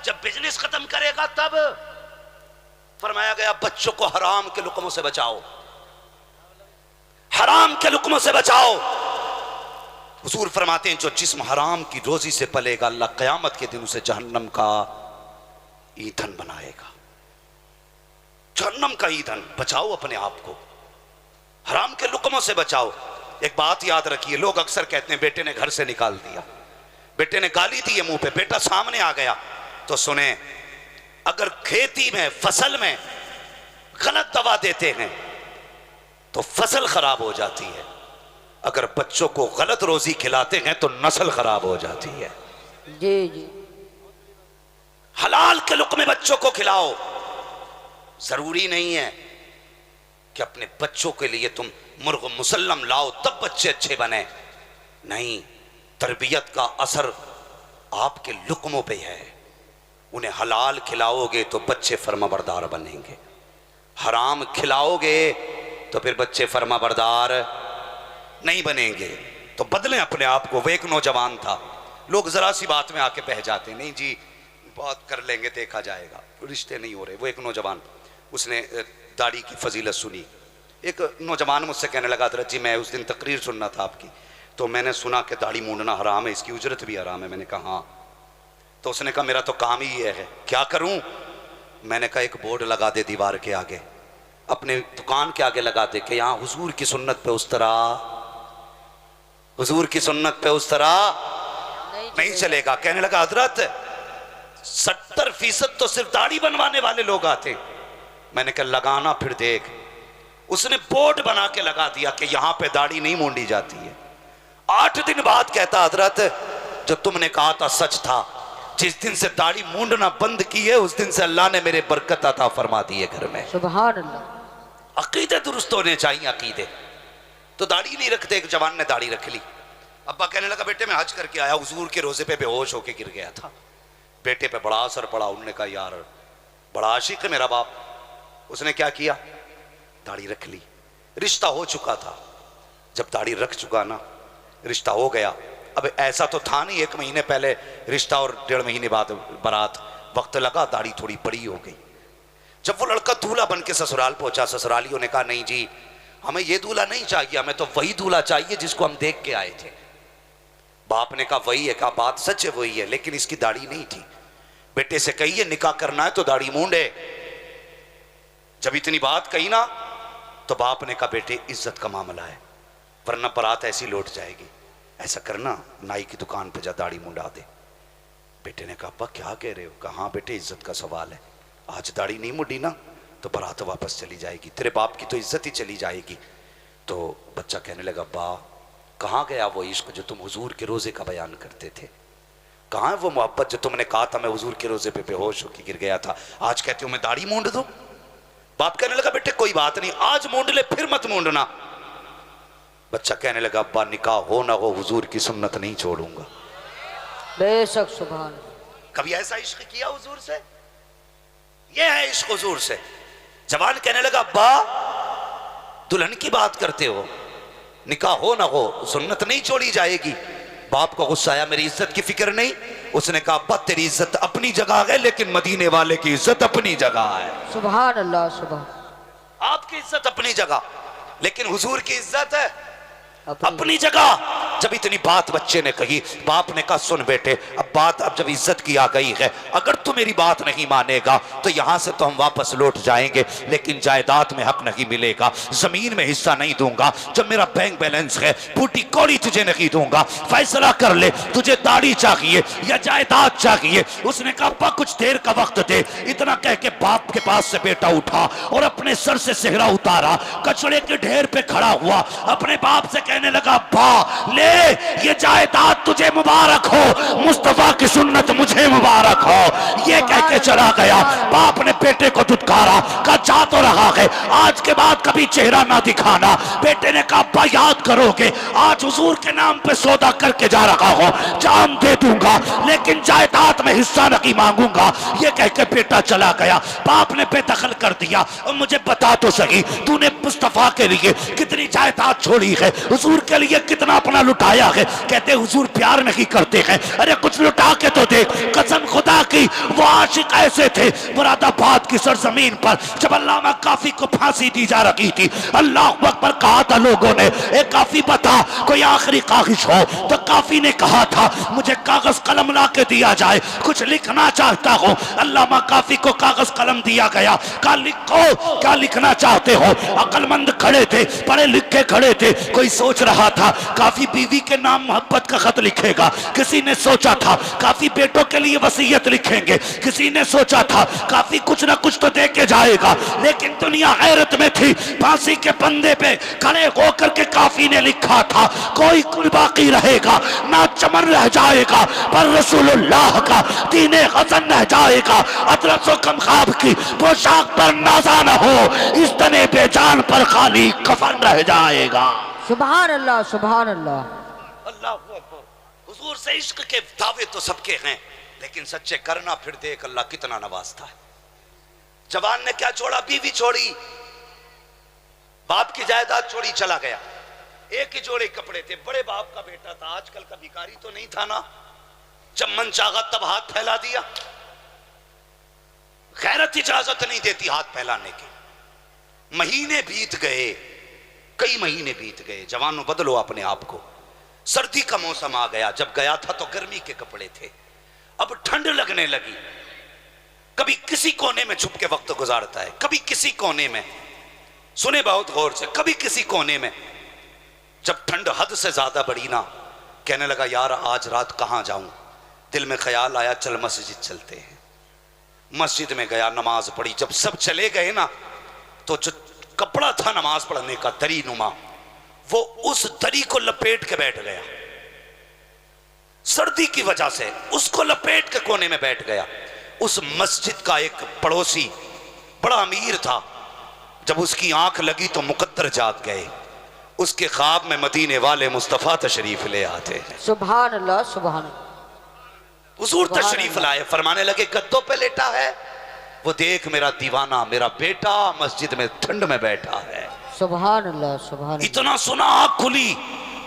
[SPEAKER 1] जब बिजनेस खत्म करेगा तब। फरमाया गया बच्चों को हराम के लुकमों से बचाओ, हराम के लुकमों से बचाओ। हुजूर फरमाते हैं जो जिस्म हराम की रोजी से पलेगा, अल्लाह क़यामत के दिन उसे जहन्नम का ईंधन बनाएगा। जहन्नम का ईंधन। बचाओ अपने आप को, हराम के लुकमों से बचाओ। एक बात याद रखिए, लोग अक्सर कहते हैं बेटे ने घर से निकाल दिया, बेटे ने गाली दी है मुंह पे, बेटा सामने आ गया। तो सुने, अगर खेती में फसल में गलत दवा देते हैं तो फसल खराब हो जाती है, अगर बच्चों को गलत रोजी खिलाते हैं तो नस्ल खराब हो जाती है।
[SPEAKER 4] जी जी,
[SPEAKER 1] हलाल के लुक़्मे बच्चों को खिलाओ। जरूरी नहीं है कि अपने बच्चों के लिए तुम मुर्ग मुसल्लम लाओ तब बच्चे अच्छे बने, नहीं, तरबियत का असर आपके लुक़्मों पे है। उन्हें हलाल खिलाओगे तो बच्चे फर्माबरदार बनेंगे, हराम खिलाओगे तो फिर बच्चे फर्माबरदार नहीं बनेंगे। तो बदलें अपने आप को। वो एक नौजवान था, लोग जरा सी बात में आके बह जाते, नहीं जी बात कर लेंगे देखा जाएगा, रिश्ते नहीं हो रहे। वो एक नौजवान, उसने दाढ़ी की फजीलत सुनी। एक नौजवान मुझसे कहने लगा हज़रत जी मैं उस दिन तकरीर सुनना था आपकी, तो मैंने सुना कि दाढ़ी मूंडना हराम है, इसकी उजरत भी हराम है। मैंने कहा हाँ। तो उसने कहा मेरा तो काम ही ये है, क्या करूं? मैंने कहा एक बोर्ड लगा दे दीवार के आगे, अपने दुकान के आगे लगा दे कि यहाँ हुजूर की सुन्नत पे उस तरह, हुजूर की सुन्नत पे उस तरह नहीं चलेगा। कहने लगा हजरत 70% तो सिर्फ दाढ़ी बनवाने वाले लोग आते। मैंने कहा लगाना फिर देख। उसने बोर्ड बना के लगा दिया कि यहाँ पे दाढ़ी नहीं मूंडी जाती है। 8 दिन बाद कहता हजरत जो तुमने कहा था सच था, जिस दिन से दाढ़ी मूंडना बंद की है उस दिन से अल्लाह ने मेरे बरकत अता फरमा दी है घर में।
[SPEAKER 4] सुभान अल्लाह।
[SPEAKER 1] अकीदे दुरुस्त होने चाहिए, अकीदे। तो दाढ़ी नहीं रखते, एक जवान ने दाढ़ी रख ली। अब्बा कहने लगा बेटे मैं हज करके आया, हुजूर के रोजे पे बेहोश होके गिर गया था। बेटे पे बड़ा असर पड़ा। उन्होंने कहा यार बड़ा आशिक है मेरा बाप। उसने क्या किया, दाढ़ी रख ली। रिश्ता हो चुका था, जब दाढ़ी रख चुका ना, रिश्ता हो गया, अब ऐसा तो था नहीं, 1 महीने पहले रिश्ता और 1.5 महीने बाद बारात, वक्त लगा, दाढ़ी थोड़ी बड़ी हो गई। जब वो लड़का दूल्हा बन के ससुराल पहुंचा, ससुरालियों ने कहा नहीं जी हमें ये दूल्हा नहीं चाहिए, हमें तो वही दूल्हा चाहिए जिसको हम देख के आए थे। बाप ने कहा वही है, कहा बात सच है वही है, लेकिन इसकी दाढ़ी नहीं थी। बेटे से कहिए निकाह करना है तो दाढ़ी मूंढे। जब इतनी बात कही ना तो बाप ने कहा बेटे इज्जत का मामला है, वरना बारात ऐसी लौट जाएगी, ऐसा करना नाई की दुकान पे जा दाढ़ी मुंडा दे। बेटे ने कहा अब्बा क्या कह रहे हो? कहा हाँ बेटे इज्जत का सवाल है, आज दाढ़ी नहीं मुड़ी ना तो बारात वापस चली जाएगी, तेरे बाप की तो इज्जत ही चली जाएगी। तो बच्चा कहने लगा अब्बा कहाँ गया वो इश्क जो तुम हुजूर के रोजे का बयान करते थे? कहाँ है वो मोहब्बत जो तुमने कहा था मैं हुजूर के रोजे पे बेहोश होकर गिर गया था, आज कहते हो मैं दाढ़ी मूंड दूं? बाप कहने लगा बेटे कोई बात नहीं, आज मूंड ले फिर मत मूंडना। बच्चा कहने लगा अब्बा निकाह हो ना हो हुजूर की सुन्नत नहीं छोड़ूंगा।
[SPEAKER 4] बेशक सुभान।
[SPEAKER 1] कभी ऐसा इश्क किया हुजूर से? ये है इश्क हुजूर से। जवान कहने लगा अब्बा दुल्हन की बात करते हो, निकाह हो ना हो सुन्नत नहीं छोड़ी जाएगी। बाप को गुस्सा आया, मेरी इज्जत की फिक्र नहीं? उसने कहा अब्बा तेरी इज्जत अपनी जगह है लेकिन मदीने वाले की इज्जत अपनी जगह है।
[SPEAKER 4] सुभान अल्लाह सुभान।
[SPEAKER 1] आपकी इज्जत अपनी जगह लेकिन हुजूर की इज्जत है अपनी जगह। जब इतनी बात बच्चे ने कही, बाप ने कहा सुन बेटे अब बात अब जब इज्जत की आ गई है, अगर तू मेरी बात नहीं मानेगा तो यहां से तो हम वापस लौट जाएंगे, लेकिन जायदाद में हक नहीं मिलेगा, जमीन में हिस्सा नहीं दूंगा, जब मेरा बैंक बैलेंस है बूटी कौड़ी तुझे नहीं दूंगा, फैसला कर ले तुझे दाढ़ी चाहिए या जायदाद चाहिए। उसने कहा अब्बा कुछ देर का वक्त दे। इतना कह के बाप के पास से बेटा उठा और अपने सर से सेहरा उतारा, कचड़े के ढेर पे खड़ा हुआ, अपने बाप से कहने लगा अब्बा ले ये जायदाद तुझे मुबारक हो, मुस्तफा की सुन्नत मुझे मुबारक हो। ये कह के चला गया। बाप ने बेटे को धुतकारा, कहा जा तो रहा है आज के बाद कभी चेहरा ना दिखाना। बेटे ने कहा अब्बा याद करोगे आज हुजूर के नाम पे सौदा करके जा रहा हो, जान दे दूंगा लेकिन जायदाद में हिस्सा नहीं मांगूंगा। ये कह के बेटा चला गया। बाप ने बेदखल कर दिया। और मुझे बता तो सही तूने मुस्तफा के लिए कितनी जायदाद छोड़ी है, हुजूर के लिए कितना अपना लुटाया है? कहते हुजूर प्यार नहीं करते हैं। अरे कुछ लुटा के तो देख। कसम खुदा की वो आशिक ऐसे थे, मुरादाबाद की सरजमीन पर जब अल्लामा काफी को फांसी दी जा रही थी, अल्लाह अकबर कहा था लोगों ने ए काफी बता कोई आखिरी ख्वाहिश हो, तो काफी ने कहा था मुझे कागज कलम ला के दिया जाए, कुछ लिखना चाहता हूं। अल्लामा काफी को कागज कलम दिया गया। कहा लिखो क्या लिखना चाहते हो? अक्लमंद खड़े थे, पढ़े लिखे खड़े थे। कोई सोच रहा था काफी बीवी के नाम मोहब्बत का खत लिखेगा, किसी ने सोचा था काफी बेटों के लिए वसीयत लिखेंगे, किसी ने सोचा था काफी कुछ ना कुछ तो दे के जाएगा। लेकिन दुनिया हैरत में थी। फांसी के पंदे पे खड़े होकर के काफी ने लिखा था कोई कुल बाकी रहेगा ना चमन रह जाएगा, पर रसूलुल्लाह का दीने हसन रह जाएगा। अदरसो कम ख्वाब की पोशाक पर नाजा न हो, इस तने बेजान पर खाली कफन रह जाएगा।
[SPEAKER 4] सुभान अल्लाह सुभान अल्लाह।
[SPEAKER 1] अल्लाह अकबर। हुजूर से इश्क के दावे तो सबके हैं, लेकिन सच्चे करना फिर देख अल्लाह कितना नवाजता है। जवान ने क्या छोड़ा? बीवी छोड़ी, बाप की जायदाद छोड़ी, चला गया। एक ही जोड़े कपड़े थे, बड़े बाप का बेटा था, आजकल का भिखारी तो नहीं था ना। जब मन चाहा तब हाथ फैला दिया। गैरत इजाजत नहीं देती हाथ फैलाने की। महीने बीत गए, कई महीने बीत गए। जवानों बदलो अपने आप को। सर्दी का मौसम आ गया। जब गया था तो गर्मी के कपड़े थे, अब ठंड लगने लगी। कभी किसी कोने में छुप के वक्त गुजारता है, कभी किसी कोने में, सुने बहुत गौर से, कभी किसी कोने में। जब ठंड हद से ज्यादा बढ़ी ना, कहने लगा यार आज रात कहां जाऊं। दिल में ख्याल आया चल मस्जिद चलते हैं। मस्जिद में गया, नमाज पढ़ी। जब सब चले गए ना तो जो कपड़ा था नमाज पढ़ने का दरी नुमा, वो उस दरी को लपेट के बैठ गया। सर्दी की वजह से उसको लपेट के कोने में बैठ गया। उस मस्जिद का एक पड़ोसी बड़ा अमीर था। जब उसकी आंख लगी तो मुकद्दर जाग गए। उसके ख्वाब में मदीने वाले मुस्तफा तशरीफ ले आते हैं।
[SPEAKER 4] सुभान अल्लाह सुभान।
[SPEAKER 1] हुजूर तशरीफ लाए, फरमाने लगे गद्दों पे लेटा है, वो देख मेरा दीवाना मेरा बेटा मस्जिद में ठंड में बैठा है।
[SPEAKER 4] सुभान अल्लाह सुभान।
[SPEAKER 1] इतना सुना आंख खुली,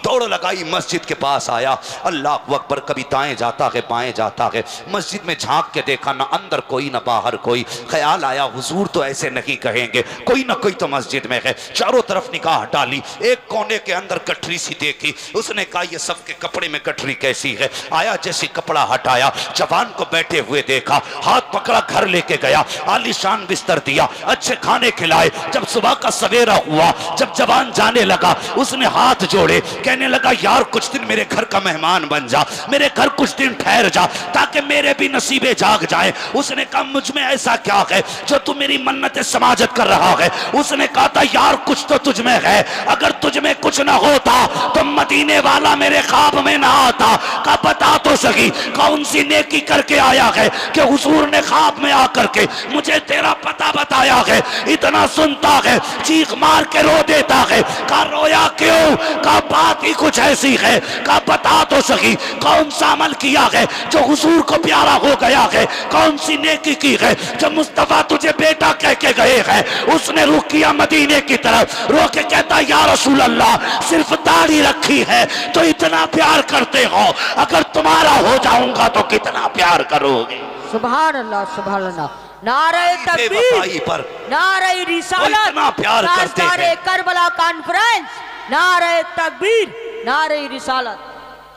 [SPEAKER 1] दौड़ लगाई, मस्जिद के पास आया, अल्लाह अकबर, कभी दाएं जाता है बाएं जाता है, मस्जिद में झांक के देखा, ना अंदर कोई ना बाहर कोई। ख्याल आया हुजूर तो ऐसे नहीं कहेंगे, कोई ना कोई तो मस्जिद में है। चारों तरफ निगाह डाली, एक कोने के अंदर गठरी सी देखी, उसने कहा ये सबके कपड़े में गठरी कैसी है। आया, जैसी कपड़ा हटाया, जवान को बैठे हुए देखा, हाथ पकड़ा, घर लेके गया, आलीशान बिस्तर दिया, अच्छे खाने खिलाए। जब सुबह का सवेरा हुआ, जब जवान जाने लगा, उसने हाथ जोड़े, कहने लगा यार कुछ दिन मेरे घर का मेहमान बन जा, मेरे घर कुछ दिन ठहर जा, ताकि मेरे भी नसीबे जाग जाए। उसने कहा मुझ में ऐसा क्या है जो तू मेरी मन्नतें समाजत कर रहा है। उसने कहा था यार कुछ तो तुझ में है, अगर तुझ में कुछ ना होता तो मदीने वाला मेरे ख्वाब में ना आता। का बता तो सही कौन सी नेकी करके आया है कि हुजूर ने ख्वाब में आकर के मुझे तेरा पता बताया है। इतना सुनता है, चीख मार के रो देता है। का रोया क्यों? का बात ही कुछ ऐसी है। का बता तो सही कौन सा अमल किया है जो हुजूर को प्यारा हो गया है, कौन सी नेकी की है जो मुस्तफा तुझे बेटा कह के गए हैं। उसने रुख किया मदीने की तरफ, रो के कहता या रसूल अल्लाह, सिर्फ दाढ़ी रखी है तो इतना प्यार करते हो, अगर तुम्हारा हो जाऊंगा तो कितना प्यार करोगे।
[SPEAKER 4] सुभान अल्लाह, सुभान अल्लाह। नारे
[SPEAKER 1] बेवफाई
[SPEAKER 4] तकबीर,
[SPEAKER 1] पर
[SPEAKER 4] नारे रिसालत,
[SPEAKER 1] इतना प्यार करते हैं।
[SPEAKER 4] करबला कॉन्फ्रेंस, नारे तकबीर, नारे रिसालत।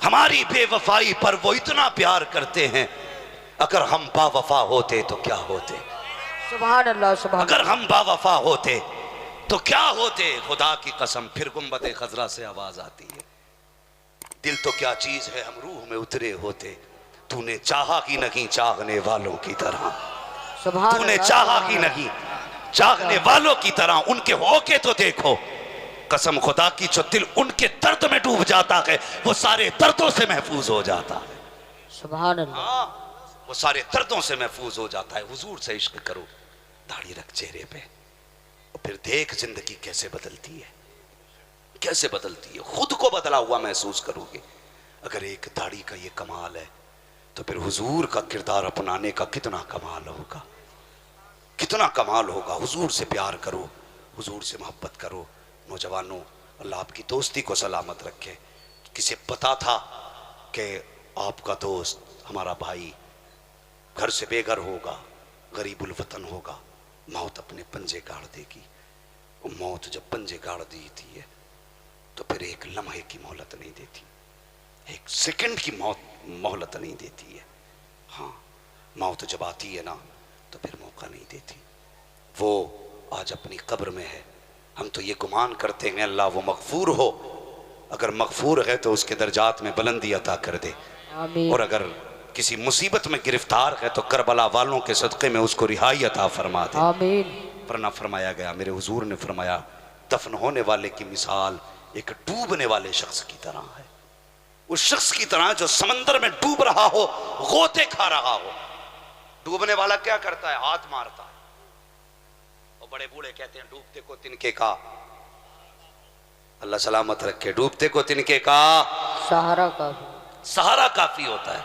[SPEAKER 1] हमारी बेवफाई पर वो इतना प्यार करते हैं। अगर हम बावफा होते तो क्या होते?
[SPEAKER 4] सुभान अल्लाह, सुभान।
[SPEAKER 1] अगर हम बावफा होते तो क्या होते? खुदा की कसम, फिर गुंबद खजरा से आवाज आती है, दिल तो क्या चीज है हम रूह में उतरे होते, तूने चाहा कि नहीं चाहने वालों की तरह, तूने चाहा कि नहीं चाहने वालों की तरह। उनके होके तो देखो, कसम खुदा की, जो दिल उनके दर्द में डूब जाता है वो सारे दर्दों से महफूज हो जाता है।
[SPEAKER 4] सुभान अल्लाह।
[SPEAKER 1] हाँ, वो सारे दर्दों से महफूज हो जाता है। हुजूर से इश्क करो, दाढ़ी रख चेहरे पे, और फिर देख जिंदगी कैसे बदलती है, कैसे बदलती है। खुद को बदला हुआ महसूस करोगे। अगर एक दाढ़ी का ये कमाल है तो फिर हुजूर का किरदार अपनाने का कितना कमाल होगा, कितना कमाल होगा। हुजूर से प्यार करो, हुजूर से मोहब्बत करो। नौजवानों, अल्लाह आपकी दोस्ती को सलामत रखे। किसे पता था कि आपका दोस्त, हमारा भाई घर से बेघर होगा, गरीबुल वतन होगा, मौत अपने पंजे गाड़ देगी। वो मौत जब पंजे गाड़ देती है तो फिर एक लम्हे की मोहलत नहीं देती, एक सेकंड की मोहलत नहीं देती है। हाँ, मौत जब आती है ना तो फिर मौका नहीं देती। वो आज अपनी कब्र में है। हम तो ये गुमान करते हैं अल्लाह वो मगफूर हो, अगर मगफूर है तो उसके दर्जात में बुलंदी अता कर दे।
[SPEAKER 4] आमीन।
[SPEAKER 1] और अगर किसी मुसीबत में गिरफ्तार है तो करबला वालों के सदक़े में उसको रिहाई अता फरमा दे।
[SPEAKER 4] आमीन।
[SPEAKER 1] वरना फरमाया गया, मेरे हुजूर ने फरमाया, दफन होने वाले की मिसाल एक डूबने वाले शख्स की तरह है। उस शख्स की तरह जो समंदर में डूब रहा हो, गोते खा रहा हो। डूबने वाला क्या करता है? हाथ मारता है। और बड़े बूढ़े कहते हैं डूबते को तिनके का, अल्लाह सलामत रखे, डूबते को तिनके का
[SPEAKER 4] सहारा काफी,
[SPEAKER 1] सहारा काफी होता है।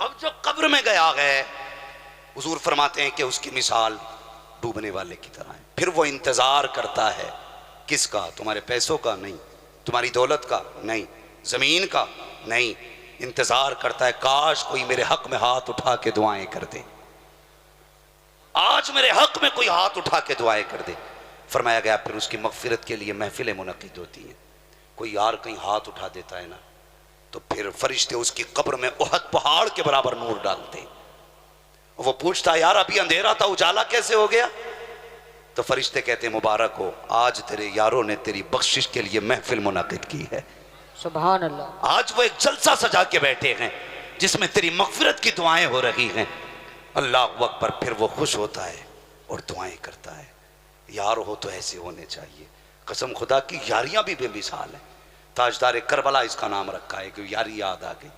[SPEAKER 1] अब जो कब्र में गया है, हुजूर फरमाते हैं कि उसकी मिसाल डूबने वाले की तरह है। फिर वो इंतजार करता है, किसका? तुम्हारे पैसों का नहीं, तुम्हारी दौलत का नहीं, जमीन का नहीं। इंतजार करता है काश कोई मेरे हक में हाथ उठा के दुआएं कर दे, आज मेरे हक में कोई हाथ उठा के दुआएं कर दे। फरमाया गया फिर उसकी मगफिरत के लिए महफिलें मुनक़िद होती हैं। कोई यार कहीं हाथ उठा देता है ना तो फिर फरिश्ते उसकी कब्र में उहद पहाड़ के बराबर नूर डालते हैं। वो पूछता है यार अभी अंधेरा था, उजाला कैसे हो गया? तो फरिश्ते कहते हैं मुबारक हो, आज तेरे यारों ने तेरी बख्शिश के लिए महफिल मुनक़िद की है।
[SPEAKER 4] सुभान अल्लाह।
[SPEAKER 1] आज वो एक जलसा सजा के बैठे हैं जिसमें तेरी मगफिरत की दुआएं हो रही हैं। अल्लाह अकबर। फिर वो खुश होता है और दुआएं करता है। यार हो तो ऐसे होने चाहिए। कसम खुदा की यारियां भी बेमिसाल है। ताजदार करबला इसका नाम रखा है कि यारी याद आ गई।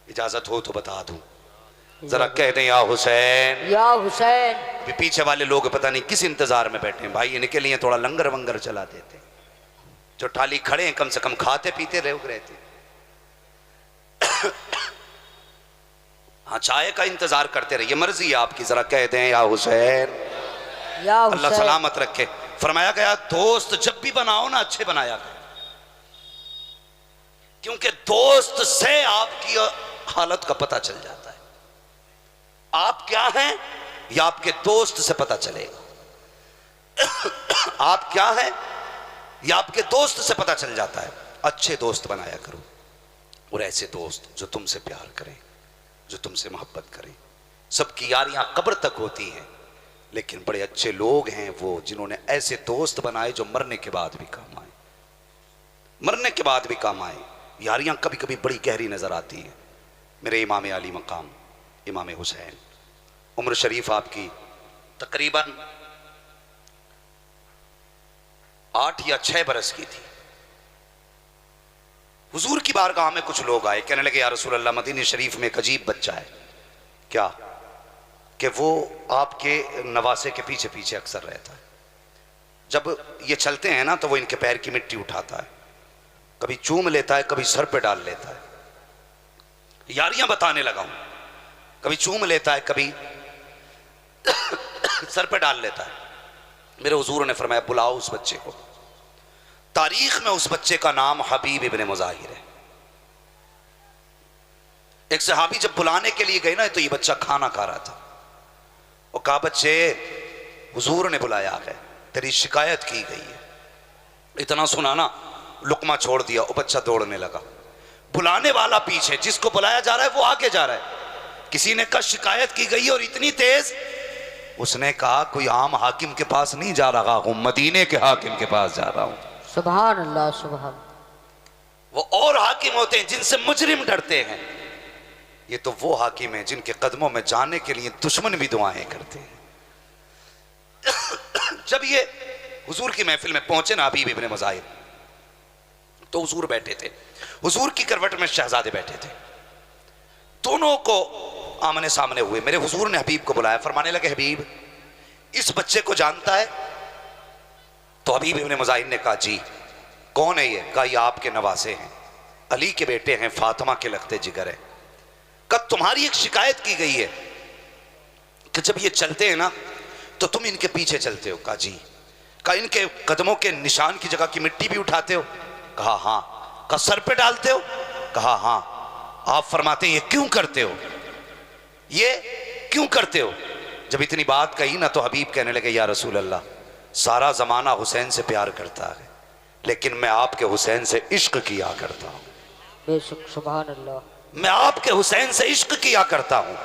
[SPEAKER 1] इजाजत हो तो बता दूं, जरा कह दें या हुसैन,
[SPEAKER 4] या हुसैन।
[SPEAKER 1] अभी पीछे वाले लोग पता नहीं किस इंतजार में बैठे हैं। भाई इनके लिए थोड़ा लंगर वंगर चला देते, जो टाली खड़े हैं कम से कम खाते पीते रहते। हाँ, चाय का इंतजार करते रहिए, मर्जी है आपकी। जरा कह दें या हुसैन,
[SPEAKER 4] या
[SPEAKER 1] अल्लाह
[SPEAKER 4] हुसैन।
[SPEAKER 1] सलामत रखे। फरमाया गया दोस्त जब भी बनाओ ना अच्छे बनाया करो। क्योंकि दोस्त से आपकी हालत का पता चल जाता है। आप क्या हैं यह आपके दोस्त से पता चलेगा। आप क्या हैं यह आपके दोस्त से पता चल जाता है। अच्छे दोस्त बनाया करो, और ऐसे दोस्त जो तुमसे प्यार करें, जो तुमसे मोहब्बत करें। सबकी यारियां कब्र तक होती हैं, लेकिन बड़े अच्छे लोग हैं वो जिन्होंने ऐसे दोस्त बनाए जो मरने के बाद भी काम आए, मरने के बाद भी काम आए। यारियां कभी कभी बड़ी गहरी नजर आती हैं। मेरे इमाम अली मकाम इमाम हुसैन, उम्र शरीफ आपकी तकरीबन 8 या 6 बरस की थी। हुजूर की बारगाह में कुछ लोग आए, कहने लगे या रसूल अल्लाह, मदीने शरीफ में एक अजीब बच्चा है। क्या? कि वो आपके नवासे के पीछे पीछे अक्सर रहता है। जब ये चलते हैं ना तो वो इनके पैर की मिट्टी उठाता है, कभी चूम लेता है, कभी सर पे डाल लेता है। यारियां बताने लगा हूं, कभी चूम लेता है, कभी सर पे डाल लेता है। मेरे हुजूर ने फरमाया बुलाओ उस बच्चे को। तारीख में उस बच्चे का नाम हबीब इब्ने मुज़ाहिर है। एक सहाबी जब बुलाने के लिए गए ना तो ये बच्चा खाना खा रहा था। वो कहा बच्चे, हुजूर ने बुलाया है, तेरी शिकायत की गई है। इतना सुना ना, लुकमा छोड़ दिया, वो बच्चा दौड़ने लगा। बुलाने वाला पीछे, जिसको बुलाया जा रहा है वो आगे जा रहा है। किसी ने कहा शिकायत की गई, और इतनी तेज। उसने कहा कोई आम हाकिम के पास नहीं जा रहा हूं, मदीने के हाकिम के पास जा रहा हूं।
[SPEAKER 4] सुभान अल्लाह, सुभान।
[SPEAKER 1] वो और हाकिम होते हैं जिनसे मुजरिम डरते हैं, ये तो वो हाकिम हैं जिनके कदमों में जाने के लिए दुश्मन भी दुआएं करते हैं। जब ये हुजूर की महफिल में पहुंचे ना हबीब इब्ने मुज़ाहिर, तो हुजूर बैठे थे, हुजूर की करवट में शहजादे बैठे थे। दोनों को आमने सामने हुए। मेरे हुजूर ने हबीब को बुलाया, फरमाने लगे हबीब इस बच्चे को जानता है? तो हबीब इब्ने मुज़ाहिर ने कहा जी। कौन है ये? कहा ये आपके नवासे हैं, अली के बेटे हैं, फातिमा के लगते जिगर है। कब तुम्हारी एक शिकायत की गई है कि जब ये चलते हैं ना तो तुम इनके पीछे चलते हो। कहा जी। कहा इनके कदमों के निशान की जगह की मिट्टी भी उठाते हो? कहा हाँ। कहा सर पे डालते हो? कहा हाँ। आप फरमाते हैं ये क्यों करते हो, ये क्यों करते हो? जब इतनी बात कही ना तो हबीब कहने लगे या रसूल अल्लाह, सारा जमाना हुसैन से प्यार करता है, लेकिन मैं आपके हुसैन से इश्क किया करता हूं।
[SPEAKER 4] बेशक, सुभान अल्लाह।
[SPEAKER 1] मैं आपके हुसैन से इश्क किया करता हूं।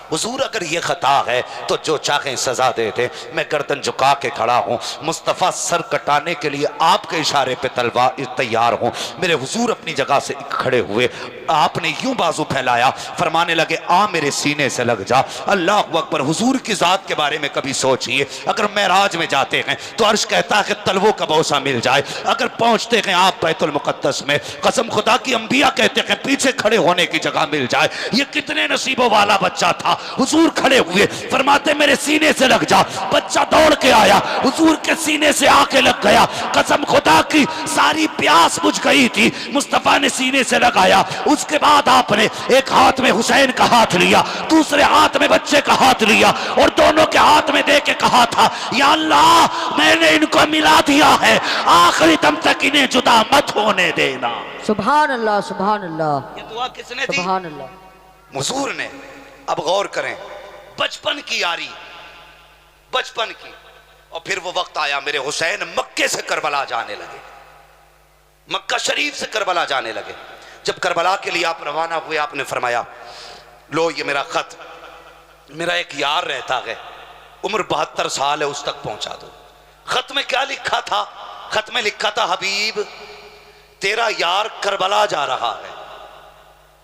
[SPEAKER 1] हुजूर अगर ये खता है तो जो चाहें सजा दे दे, मैं गर्दन झुका के खड़ा हूं। मुस्तफ़ा सर कटाने के लिए आपके इशारे पे तलवार तैयार हूं। मेरे हुजूर अपनी जगह से खड़े हुए, आपने यूं बाजू फैलाया, फरमाने लगे आ मेरे सीने से लग जा। अल्लाह अकबर। हुजूर की जात के बारे में कभी सोचिए, अगर मेराज में जाते हैं तो अर्श कहता है कि तलवों का बोसा मिल जाए। अगर पहुंचते हैं आप बैतुल मुकद्दस में, कसम खुदा की अंबिया कहते हैं पीछे खड़े होने की जगह मिल जाए। ये कितने नसीबों वाला बच्चा था। हुजूर खड़े हुए, फरमाते मेरे सीने से लग जा। बच्चा दौड़ के आया, हुजूर के सीने से आके लग गया। कसम खुदा की सारी प्यास बुझ गई थी, मुस्तफा ने सीने से लगाया। उसके बाद आपने एक हाथ में हुसैन का हाथ लिया, दूसरे हाथ में बच्चे का हाथ लिया, और दोनों के हाथ में दे के कहा था या अल्लाह मैंने इनको मिला दिया है, आखिरी दम तक इन्हें जुदा मत होने देना।
[SPEAKER 4] सुभान अल्लाह, सुभान अल्लाह।
[SPEAKER 1] ये दुआ किसने दी?
[SPEAKER 4] सुभान अल्लाह,
[SPEAKER 1] हुजूर ने। अब गौर करें, बचपन की यारी, बचपन की। और फिर वो वक्त आया, मेरे हुसैन मक्के से करबला जाने लगे, मक्का शरीफ से करबला जाने लगे। जब करबला के लिए आप रवाना हुए, आपने फरमाया लो ये मेरा खत, मेरा एक यार रहता है, उम्र 72 साल है, उस तक पहुंचा दो। खत में क्या लिखा था? खत में लिखा था हबीब तेरा यार करबला जा रहा है,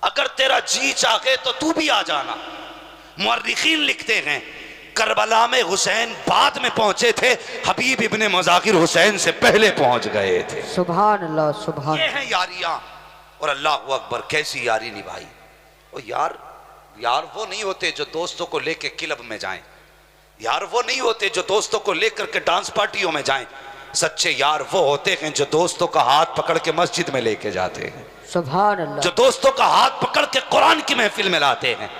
[SPEAKER 1] अगर तेरा जी चाहे तो तू भी आ जाना। मुअर्रिखीन लिखते हैं करबला में हुसैन बाद में पहुंचे थे, हबीब इब्ने मुज़ाहिर हुसैन से पहले पहुंच गए थे।
[SPEAKER 4] सुभान अल्लाह, सुभान।
[SPEAKER 1] ये हैं यारियां। और अल्लाह अकबर, कैसी यारी निभाई। और यार वो नहीं होते जो दोस्तों को लेके क्लब में जाएं, यार वो नहीं होते जो दोस्तों को लेकर के डांस पार्टियों में जाएं। सच्चे यार वो होते हैं जो दोस्तों का हाथ पकड़ के मस्जिद में लेके जाते हैं,
[SPEAKER 4] सुभान अल्लाह।
[SPEAKER 1] जो दोस्तों का हाथ पकड़ के कुरान की महफिल में लाते हैं।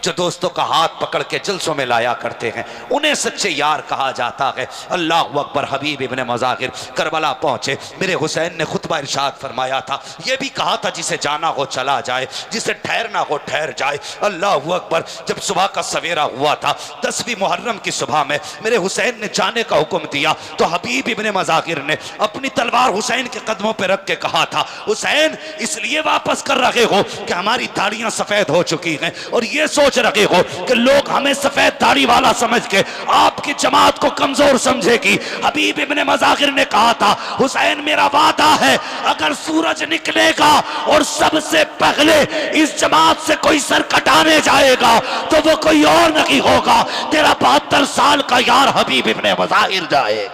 [SPEAKER 1] जो दोस्तों का हाथ पकड़ के जलसों में लाया करते हैं, उन्हें सच्चे यार कहा जाता है। अल्लाह अकबर। हबीब इब्ने मज़ाहिर करबला पहुंचे। मेरे हुसैन ने खुतबा इरशाद फरमाया था, यह भी कहा था जिसे जाना हो चला जाए, जिसे ठहरना हो ठहर जाए। अल्लाह अकबर। जब सुबह का सवेरा हुआ था, 10वीं मुहर्रम की सुबह में मेरे हुसैन ने जाने का हुक्म दिया, तो हबीब इब्ने मज़ाहिर ने अपनी तलवार हुसैन के कदमों पर रख के कहा था, हुसैन इसलिए वापस कर रहे हो कि हमारी दाढ़ियां सफेद हो चुकी हैं और ये सोच रहे हो कि लोग हमें सफेद दाढ़ी वाला समझ के आपकी जमात को कमजोर समझेगी। हबीब इब्ने मज़ाहिर ने कहा था, हुसैन मेरा वादा है, अगर सूरज निकलेगा और सबसे पहले इस जमात से कोई सर कटाने जाएगा तो वो कोई और नहीं होगा, तेरा 72 साल का यार हबीब इब्ने मज़ाहिर जाए।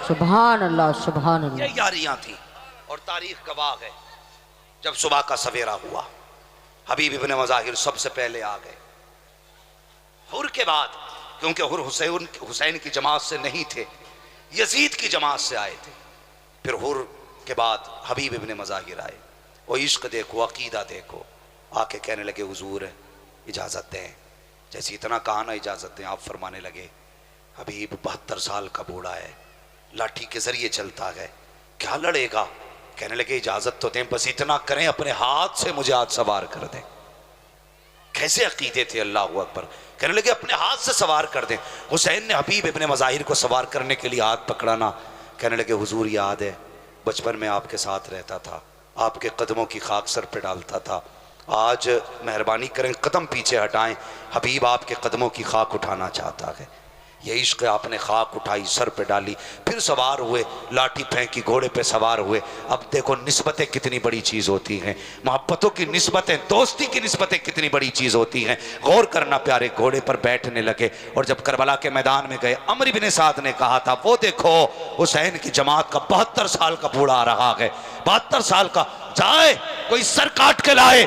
[SPEAKER 4] सुभान अल्लाह सुभान अल्लाह।
[SPEAKER 1] ये यारियां थी और तारीख गवाह है। जब सुबह का सवेरा हुआ, हबीब इब्ने मज़ाहिर सबसे पहले आ गए। हुर के बाद, क्योंकि हुर हुसैन की जमात से नहीं थे, यजीद की जमात से आए थे। फिर हुर के बाद हबीब इब्ने मज़ाहिर आए। वो इश्क देखो, अकीदा देखो। आके कहने लगे, हुजूर इजाज़त दें। जैसे इतना कहा ना इजाज़त दें, आप फरमाने लगे, हबीब 72 साल का बूढ़ा है, लाठी के जरिए चलता है, क्या लड़ेगा। कहने लगे, इजाज़त तो दें, बस इतना करें, अपने हाथ से मुझे आज सवार कर दें। कैसे अकीदे थे, अल्लाह अकबर। कहने लगे, अपने हाथ से सवार कर दें। हुसैन ने हबीब इब्ने मज़ाहिर को सवार करने के लिए हाथ पकड़ा ना। कहने लगे, हुजूर याद है, बचपन में आपके साथ रहता था, आपके कदमों की खाक सर पे डालता था। आज मेहरबानी करें, कदम पीछे हटाएं, हबीब आपके कदमों की खाक उठाना चाहता है। ये इश्क, आपने खाक उठाई, सर पे डाली, फिर सवार हुए, लाठी फेंकी, घोड़े पे सवार हुए। अब देखो निस्बतें कितनी बड़ी चीज़ होती हैं, मोहब्बतों की निस्बतें, दोस्ती की निस्बतें कितनी बड़ी चीज़ होती हैं। गौर करना प्यारे। घोड़े पर बैठने लगे और जब करबला के मैदान में गए, अमर इब्ने साद ने कहा था, वो देखो हुसैन की जमात का 72 साल का बूढ़ा आ रहा है, 72 साल का, जाए कोई सर काट के लाए।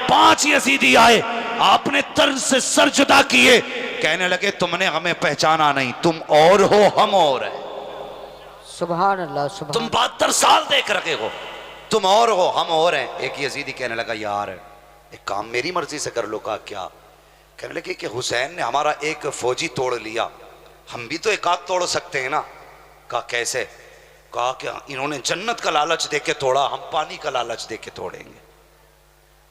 [SPEAKER 1] 5 यजीदी आए, आपने तर्ज से सर जुदा किए। कहने लगे, तुमने हमें पहचाना नहीं, तुम और हो, हम और हैं।
[SPEAKER 4] सुभान अल्लाह सुभान।
[SPEAKER 1] तुम 72 साल देख रखे हो, तुम और हो, हम और हैं। एक यजीदी कहने लगा, यार एक काम मेरी मर्जी से कर लो। कहा क्या। कहने लगे कि हुसैन ने हमारा एक फौजी तोड़ लिया, हम भी तो एक आध तोड़ सकते हैं ना। कहा कैसे। कहा कि इन्होंने जन्नत का लालच देके तोड़ा, हम पानी का लालच देके तोड़ेंगे।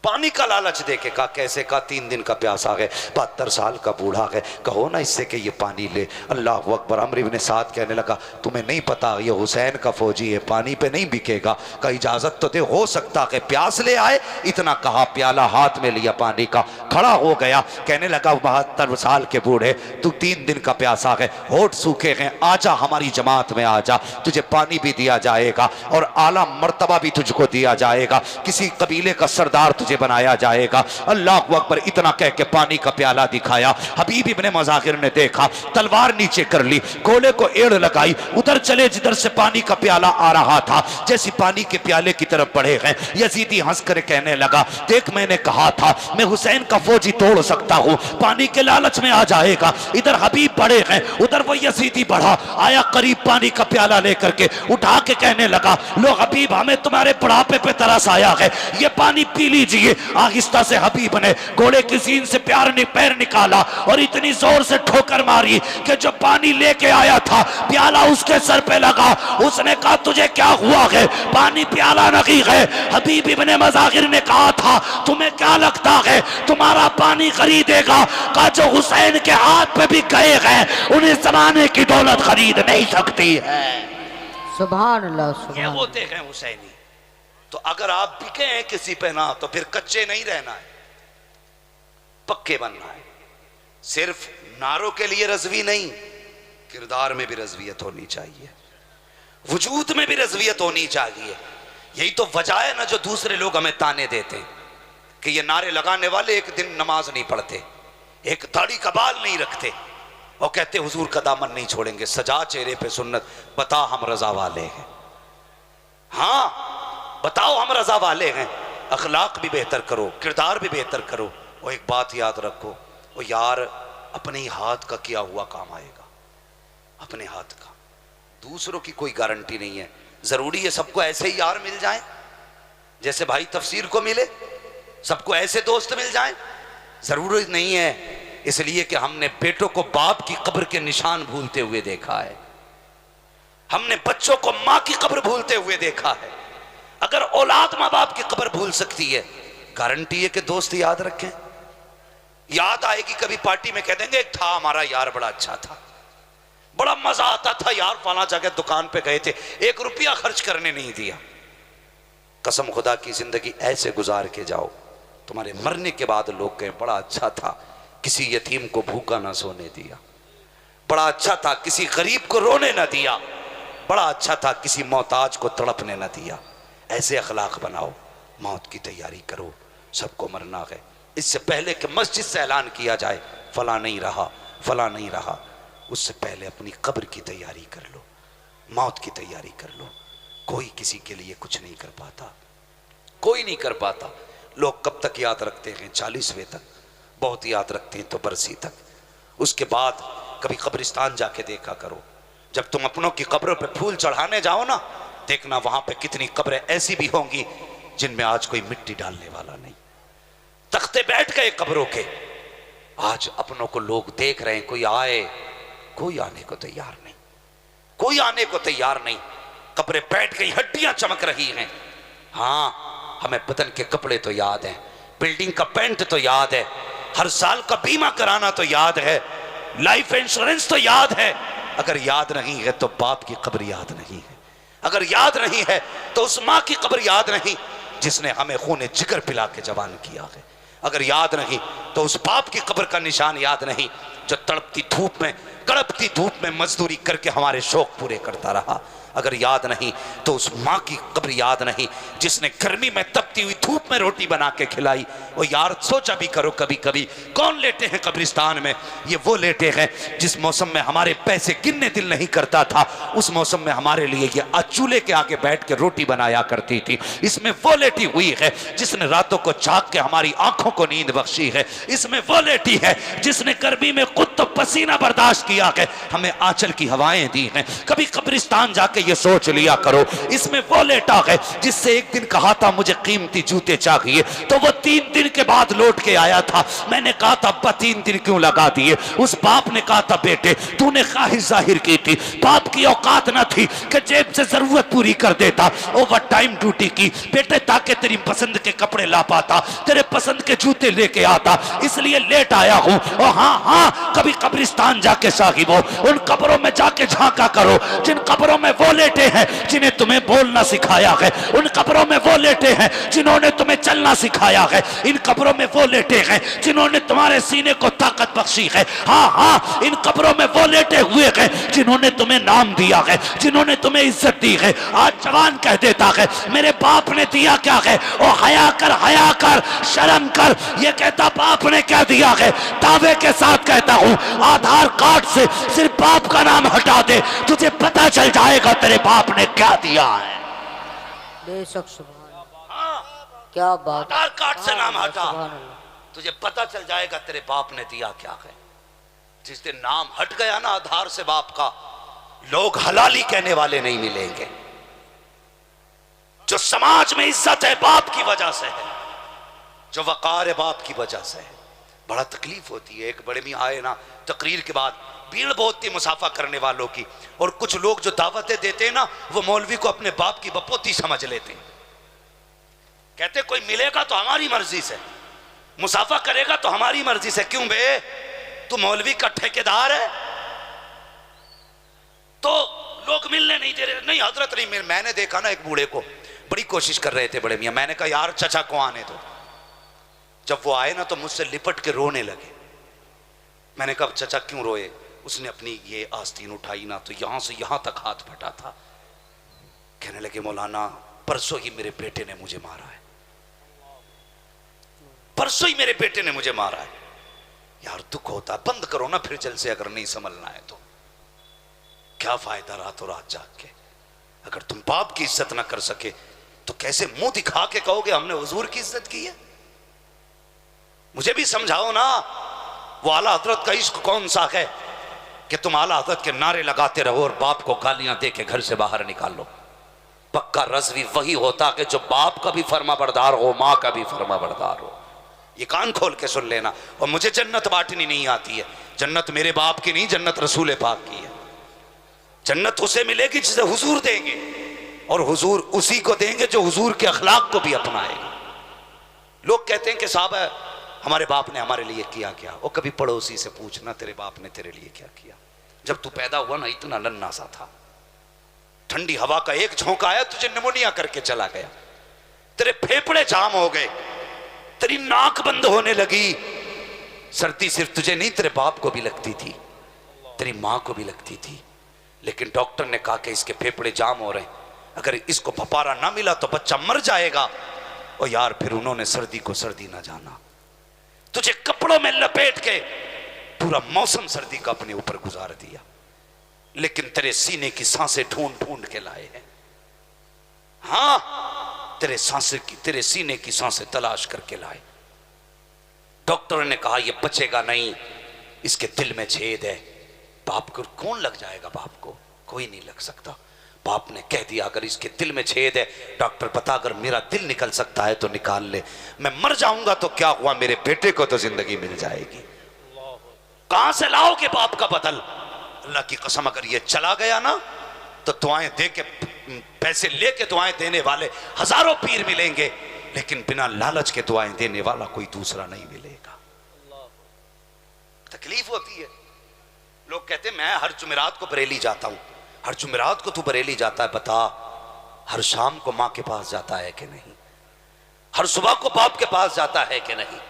[SPEAKER 1] पानी का लालच देके। कहा कैसे। कहा 3 दिन का प्यासा है, 72 साल का बूढ़ा है, कहो ना इससे कि ये पानी ले। अल्लाह अकबर। अमर इब्ने साद कहने लगा, तुम्हें नहीं पता ये हुसैन का फौजी है, पानी पे नहीं बिकेगा। का इजाजत तो दे, हो सकता है प्यास ले आए। इतना कहा, प्याला हाथ में लिया पानी का, खड़ा हो गया। कहने लगा, 72 साल के बूढ़े, तू 3 दिन का प्यासा है, होठ सूखे हैं, आजा हमारी जमात में आजा, तुझे पानी भी दिया जाएगा और आला मर्तबा भी तुझको दिया जाएगा, किसी कबीले का सरदार तुझे बनाया जाएगा। अल्लाह अकबर। इतना कह के पानी का प्याला दिखाया। हबीब इब्ने मज़ाहिर ने देखा, तलवार नीचे कर ली, घोड़े को एड़ लगाई, उधर चले जिधर से पानी का प्याला आ रहा था। जैसी पानी के प्याले की तरफ बढ़े हैं, यजीदी हंस कर कहने लगा, देख मैंने कहा था मैं हुसैन का फौजी तोड़ सकता हूँ, पानी के लालच में आ जाएगा। इधर हबीब बढ़े हैं, उधर वो यजीदी बढ़ा, आया करीब, पानी का प्याला लेकर के उठा के कहने लगा, लो हबीब, हमें तुम्हारे बुढ़ापे पे तरस आया है, ये पानी पी लीजिए। आहिस्ता से हबीब ने घोड़े की सीन से पैर निकाला और इतनी जोर से ठोकर मारी कि जो पानी लेके आया था प्याला उसके सर पे लगा। उसने कहा, तुझे क्या हुआ है, पानी प्याला नहीं है। हबीब इब्ने मज़ाहिर ने कहा था, तुम्हें क्या लगता है तुम्हारा पानी खरीदेगा। कहा, जो हुसैन के हाथ पे भी गए हैं उन्हें जमाने की दौलत खरीद नहीं सकती है।
[SPEAKER 4] सुभान अल्लाह
[SPEAKER 1] ये
[SPEAKER 4] सुभान।
[SPEAKER 1] होते हैं हुसैनी। तो अगर आप बिके हैं किसी पे ना, तो फिर कच्चे नहीं रहना है, पक्के बनना है। सिर्फ नारों के लिए रज़वी नहीं, किरदार में भी रज़वियत होनी चाहिए, वजूद में भी रज़वियत होनी चाहिए। यही तो वजह है ना जो दूसरे लोग हमें ताने देते हैं कि ये नारे लगाने वाले एक दिन नमाज नहीं पढ़ते, एक दाढ़ी का बाल नहीं रखते और कहते हुजूर का दामन नहीं छोड़ेंगे, सजा चेहरे पे सुन्नत। बता हम रजा वाले हैं, हाँ बताओ हम रजा वाले हैं। अखलाक भी बेहतर करो, किरदार भी बेहतर करो। और एक बात याद रखो, वो यार अपने ही हाथ का किया हुआ काम आएगा, अपने हाथ का, दूसरों की कोई गारंटी नहीं है। जरूरी है सबको ऐसे ही यार मिल जाए जैसे भाई तफसीर को मिले, सबको ऐसे दोस्त मिल जाए, जरूरी नहीं है इसलिए कि हमने बेटों को बाप की कब्र के निशान भूलते हुए देखा है, हमने बच्चों को माँ की कब्र भूलते हुए देखा है। अगर औलाद माँ बाप की कब्र भूल सकती है, गारंटी है कि दोस्त याद रखें। याद आएगी कभी पार्टी में, कह देंगे एक था हमारा यार बड़ा अच्छा था, बड़ा मजा आता था यार, फला जगह दुकान पे गए थे, 1 रुपया खर्च करने नहीं दिया। कसम खुदा की जिंदगी ऐसे गुजार के जाओ, तुम्हारे मरने के बाद लोग कहें बड़ा अच्छा था, किसी यतीम को भूखा ना सोने दिया, बड़ा अच्छा था किसी गरीब को रोने ना दिया, बड़ा अच्छा था किसी मोहताज को तड़पने ना दिया। ऐसे अखलाक बनाओ, मौत की तैयारी करो, सबको मरना है। इससे पहले कि मस्जिद से ऐलान किया जाए फला नहीं रहा, फला नहीं रहा, उससे पहले अपनी कब्र की तैयारी कर लो, मौत की तैयारी कर लो। कोई किसी के लिए कुछ नहीं कर पाता, कोई नहीं कर पाता। लोग कब तक याद रखते हैं? 40वें तक, बहुत याद रखते हैं तो बरसी तक। उसके बाद कभी कब्रिस्तान जाके देखा करो। जब तुम अपनों की कब्रों पे फूल चढ़ाने जाओ ना, देखना वहां पे कितनी कब्रें ऐसी भी होंगी जिनमें आज कोई मिट्टी डालने वाला नहीं, तख्ते बैठ गए कब्रों के। आज अपनों को लोग देख रहे हैं, कोई आए, कोई आने को तैयार नहीं, कोई आने को तैयार नहीं। कब्रें बैठ गई, हड्डियां चमक रही हैं। हाँ, हमें बदन के कपड़े तो याद हैं, बिल्डिंग का पेंट तो याद है, हर साल का बीमा कराना तो याद है, लाइफ इंश्योरेंस तो याद है। अगर याद नहीं है तो बाप की कब्र याद नहीं है, अगर याद नहीं है तो उस माँ की कब्र याद नहीं जिसने हमें खून जिगर पिला के जवान किया है, अगर याद नहीं तो उस बाप की कब्र का निशान याद नहीं जो तड़पती धूप में, कड़पती धूप में मजदूरी करके हमारे शौक पूरे करता रहा, अगर याद नहीं तो उस माँ की कब्र याद नहीं जिसने गर्मी में तपती हुई धूप में रोटी बना के खिलाई। वो यार सोचा भी करो कभी कभी, कौन लेटे हैं कब्रिस्तान में? ये वो लेटे हैं जिस मौसम में हमारे पैसे गिनने दिल नहीं करता था, उस मौसम में हमारे लिए ये चूल्हे के आगे बैठ के रोटी बनाया करती थी। इसमें वो लेटी हुई है जिसने रातों को जाग के हमारी आंखों को नींद बख्शी है। इसमें वो लेटी है जिसने गर्मी में खुद तो पसीना बर्दाश्त किया है, हमें आंचल की हवाएं दी हैं। कभी कब्रिस्तान जाके ये सोच लिया करो। इसमें वो लेटा है जिससे एक दिन कहा था मुझे कीमती जूते चाहिए, तो वो 3 दिन के बाद लौट के आया था। मैंने कहा था अब्बा 3 दिन क्यों लगा दिए? उस बाप ने कहा था बेटे तूने ख्वाहिश जाहिर की थी, बाप की औकात न थी कि जेब से जरूरत पूरी कर देता, ओवर टाइम ड्यूटी की बेटे ताकि तेरी पसंद के कपड़े ला पाता, तेरे पसंद के जूते लेके आता, इसलिए लेट आया हूं। और हाँ, कभी कब्रिस्तान जाके साहिबो उन कब्रों में जाके झांका करो जिन कब्रों में वो लेटे हैं जिन्हें तुम्हें बोलना सिखाया है, उन कब्रों में वो लेटे हैं जिन्होंने तुम्हें चलना सिखाया है, इन कब्रों में वो लेटे हैं जिन्होंने तुम्हारे सीने को ताकत बख्शी है। हाँ, इन कब्रों में वो लेटे हुए हैं जिन्होंने तुम्हें नाम दिया है, जिन्होंने तुम्हें इज्जत दी है। आज जवान कह देता है मेरे बाप ने दिया क्या है, ओ हया कर, शर्म कर। ये कहता बाप ने क्या दिया है, दावे के साथ कहता हूं आधार कार्ड से सिर्फ बाप का नाम हटा दे, तुझे पता चल जाएगा तेरे बाप ने क्या दिया है।
[SPEAKER 4] बेशक सुभान, क्या बात।
[SPEAKER 1] आधार कार्ड से नाम हटा,
[SPEAKER 4] सुभान अल्लाह।
[SPEAKER 1] तुझे पता चल जाएगा तेरे बाप ने दिया क्या है। जिस दिन नाम हट गया ना आधार से बाप का, लोग हलाली कहने वाले नहीं मिलेंगे। जो समाज में इज्जत है बाप की वजह से है, जो वकार है बाप की वजह से है। बड़ा तकलीफ होती है। एक बड़े मियां आए ना, तकरीर के बाद भीड़ बहुत थी मुसाफा करने वालों की, और कुछ लोग जो दावतें देते हैं ना वो मौलवी को अपने बाप की बपोती समझ लेते हैं। कहते कोई मिलेगा तो हमारी मर्जी से, मुसाफा करेगा तो हमारी मर्जी से। क्यों बे, तू मौलवी का ठेकेदार है? तो लोग मिलने नहीं दे रहे। नहीं हजरत नहीं मिल। मैंने देखा ना एक बूढ़े को, बड़ी कोशिश कर रहे थे बड़े मियां, मैंने कहा यार चचा को आने दो। जब वो आए ना तो मुझसे लिपट के रोने लगे। मैंने कहा चचा क्यों रोए? उसने अपनी ये आस्तीन उठाई ना तो यहां से यहां तक हाथ फटा था। कहने लगे मौलाना परसों ही मेरे बेटे ने मुझे मारा है, परसों ही मेरे बेटे ने मुझे मारा है। यार दुख होता है, बंद करो ना फिर जलसे, अगर नहीं संभलना है तो। क्या फायदा रातों रात जाग के? अगर तुम बाप की इज्जत ना कर सके तो कैसे मुंह दिखा के कहोगे हमने हुजूर की इज्जत की है? मुझे भी समझाओ ना। वो आला हजरत का इश्क कौन सा है कि तुम आला हजरत के नारे लगाते रहो और बाप को गालियां दे के घर से बाहर निकाल लो? पक्का रज़वी वही होता कि जो बाप का भी फर्मा बरदार हो, माँ का भी फर्मा बरदार हो। ये कान खोल के सुन लेना। और मुझे जन्नत बांटनी नहीं आती है। जन्नत मेरे बाप की नहीं, जन्नत रसूल पाक की है। जन्नत उसे मिलेगी जिसे हुजूर देंगे, और हुजूर उसी को देंगे जो हुजूर के अखलाक को भी अपनाएगा। लोग कहते हैं कि साहब हमारे बाप ने हमारे लिए किया क्या। वो कभी पड़ोसी से पूछना तेरे बाप ने तेरे लिए क्या किया। जब तू पैदा हुआ ना इतना नन्हा सा था, ठंडी हवा का एक झोंका आया तुझे निमोनिया करके चला गया, तेरे फेफड़े जाम हो गए, तेरी नाक बंद होने लगी। सर्दी सिर्फ तुझे नहीं तेरे बाप को भी लगती थी, तेरी मां को भी लगती थी। लेकिन डॉक्टर ने कहा कि इसके फेफड़े जाम हो रहे हैं, अगर इसको फपारा ना मिला तो बच्चा मर जाएगा। और यार फिर उन्होंने सर्दी को सर्दी ना जाना, तुझे कपड़ों में लपेट के पूरा मौसम सर्दी का अपने ऊपर गुजार दिया। लेकिन तेरे सीने की सांसें ढूंढ ढूंढ के लाए हैं। हाँ, तेरे सीने की सांसें तलाश करके लाए। डॉक्टर ने कहा यह बचेगा नहीं, इसके दिल में छेद है। बाप को कौन लग जाएगा, बाप को कोई नहीं लग सकता। बाप ने कह दिया अगर इसके दिल में छेद है, डॉक्टर बता अगर मेरा दिल निकल सकता है तो निकाल ले, मैं मर जाऊंगा तो क्या हुआ, मेरे बेटे को तो जिंदगी मिल जाएगी। कहां से लाओगे बाप का बदल। अल्लाह की कसम अगर ये चला गया ना तो दुआएं दे के, पैसे लेके दुआएं देने वाले हजारों पीर मिलेंगे, लेकिन बिना लालच के दुआएं देने वाला कोई दूसरा नहीं मिलेगा। तकलीफ होती है। लोग कहते मैं हर जुमेरात को बरेली जाता हूं। हर जुमेरात को तू बरेली जाता है, बता हर शाम को मां के पास जाता है कि नहीं, हर सुबह को बाप के पास जाता है कि नहीं।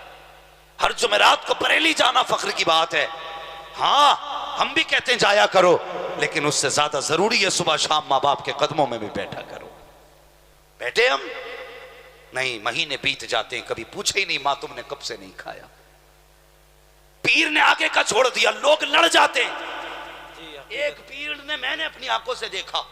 [SPEAKER 1] हर जुमेरात को बरेली जाना फख्र की बात है। हाँ हम भी कहते हैं जाया करो, लेकिन उससे ज्यादा जरूरी है सुबह शाम माँ बाप के कदमों में भी बैठा करो। बैठे हम नहीं, महीने बीत जाते हैं, कभी पूछे ही नहीं माँ तुमने कब से नहीं खाया। पीर ने आगे का छोड़ दिया, लोग लड़ जाते हैं। एक पीर ने, मैंने अपनी आंखों से देखा,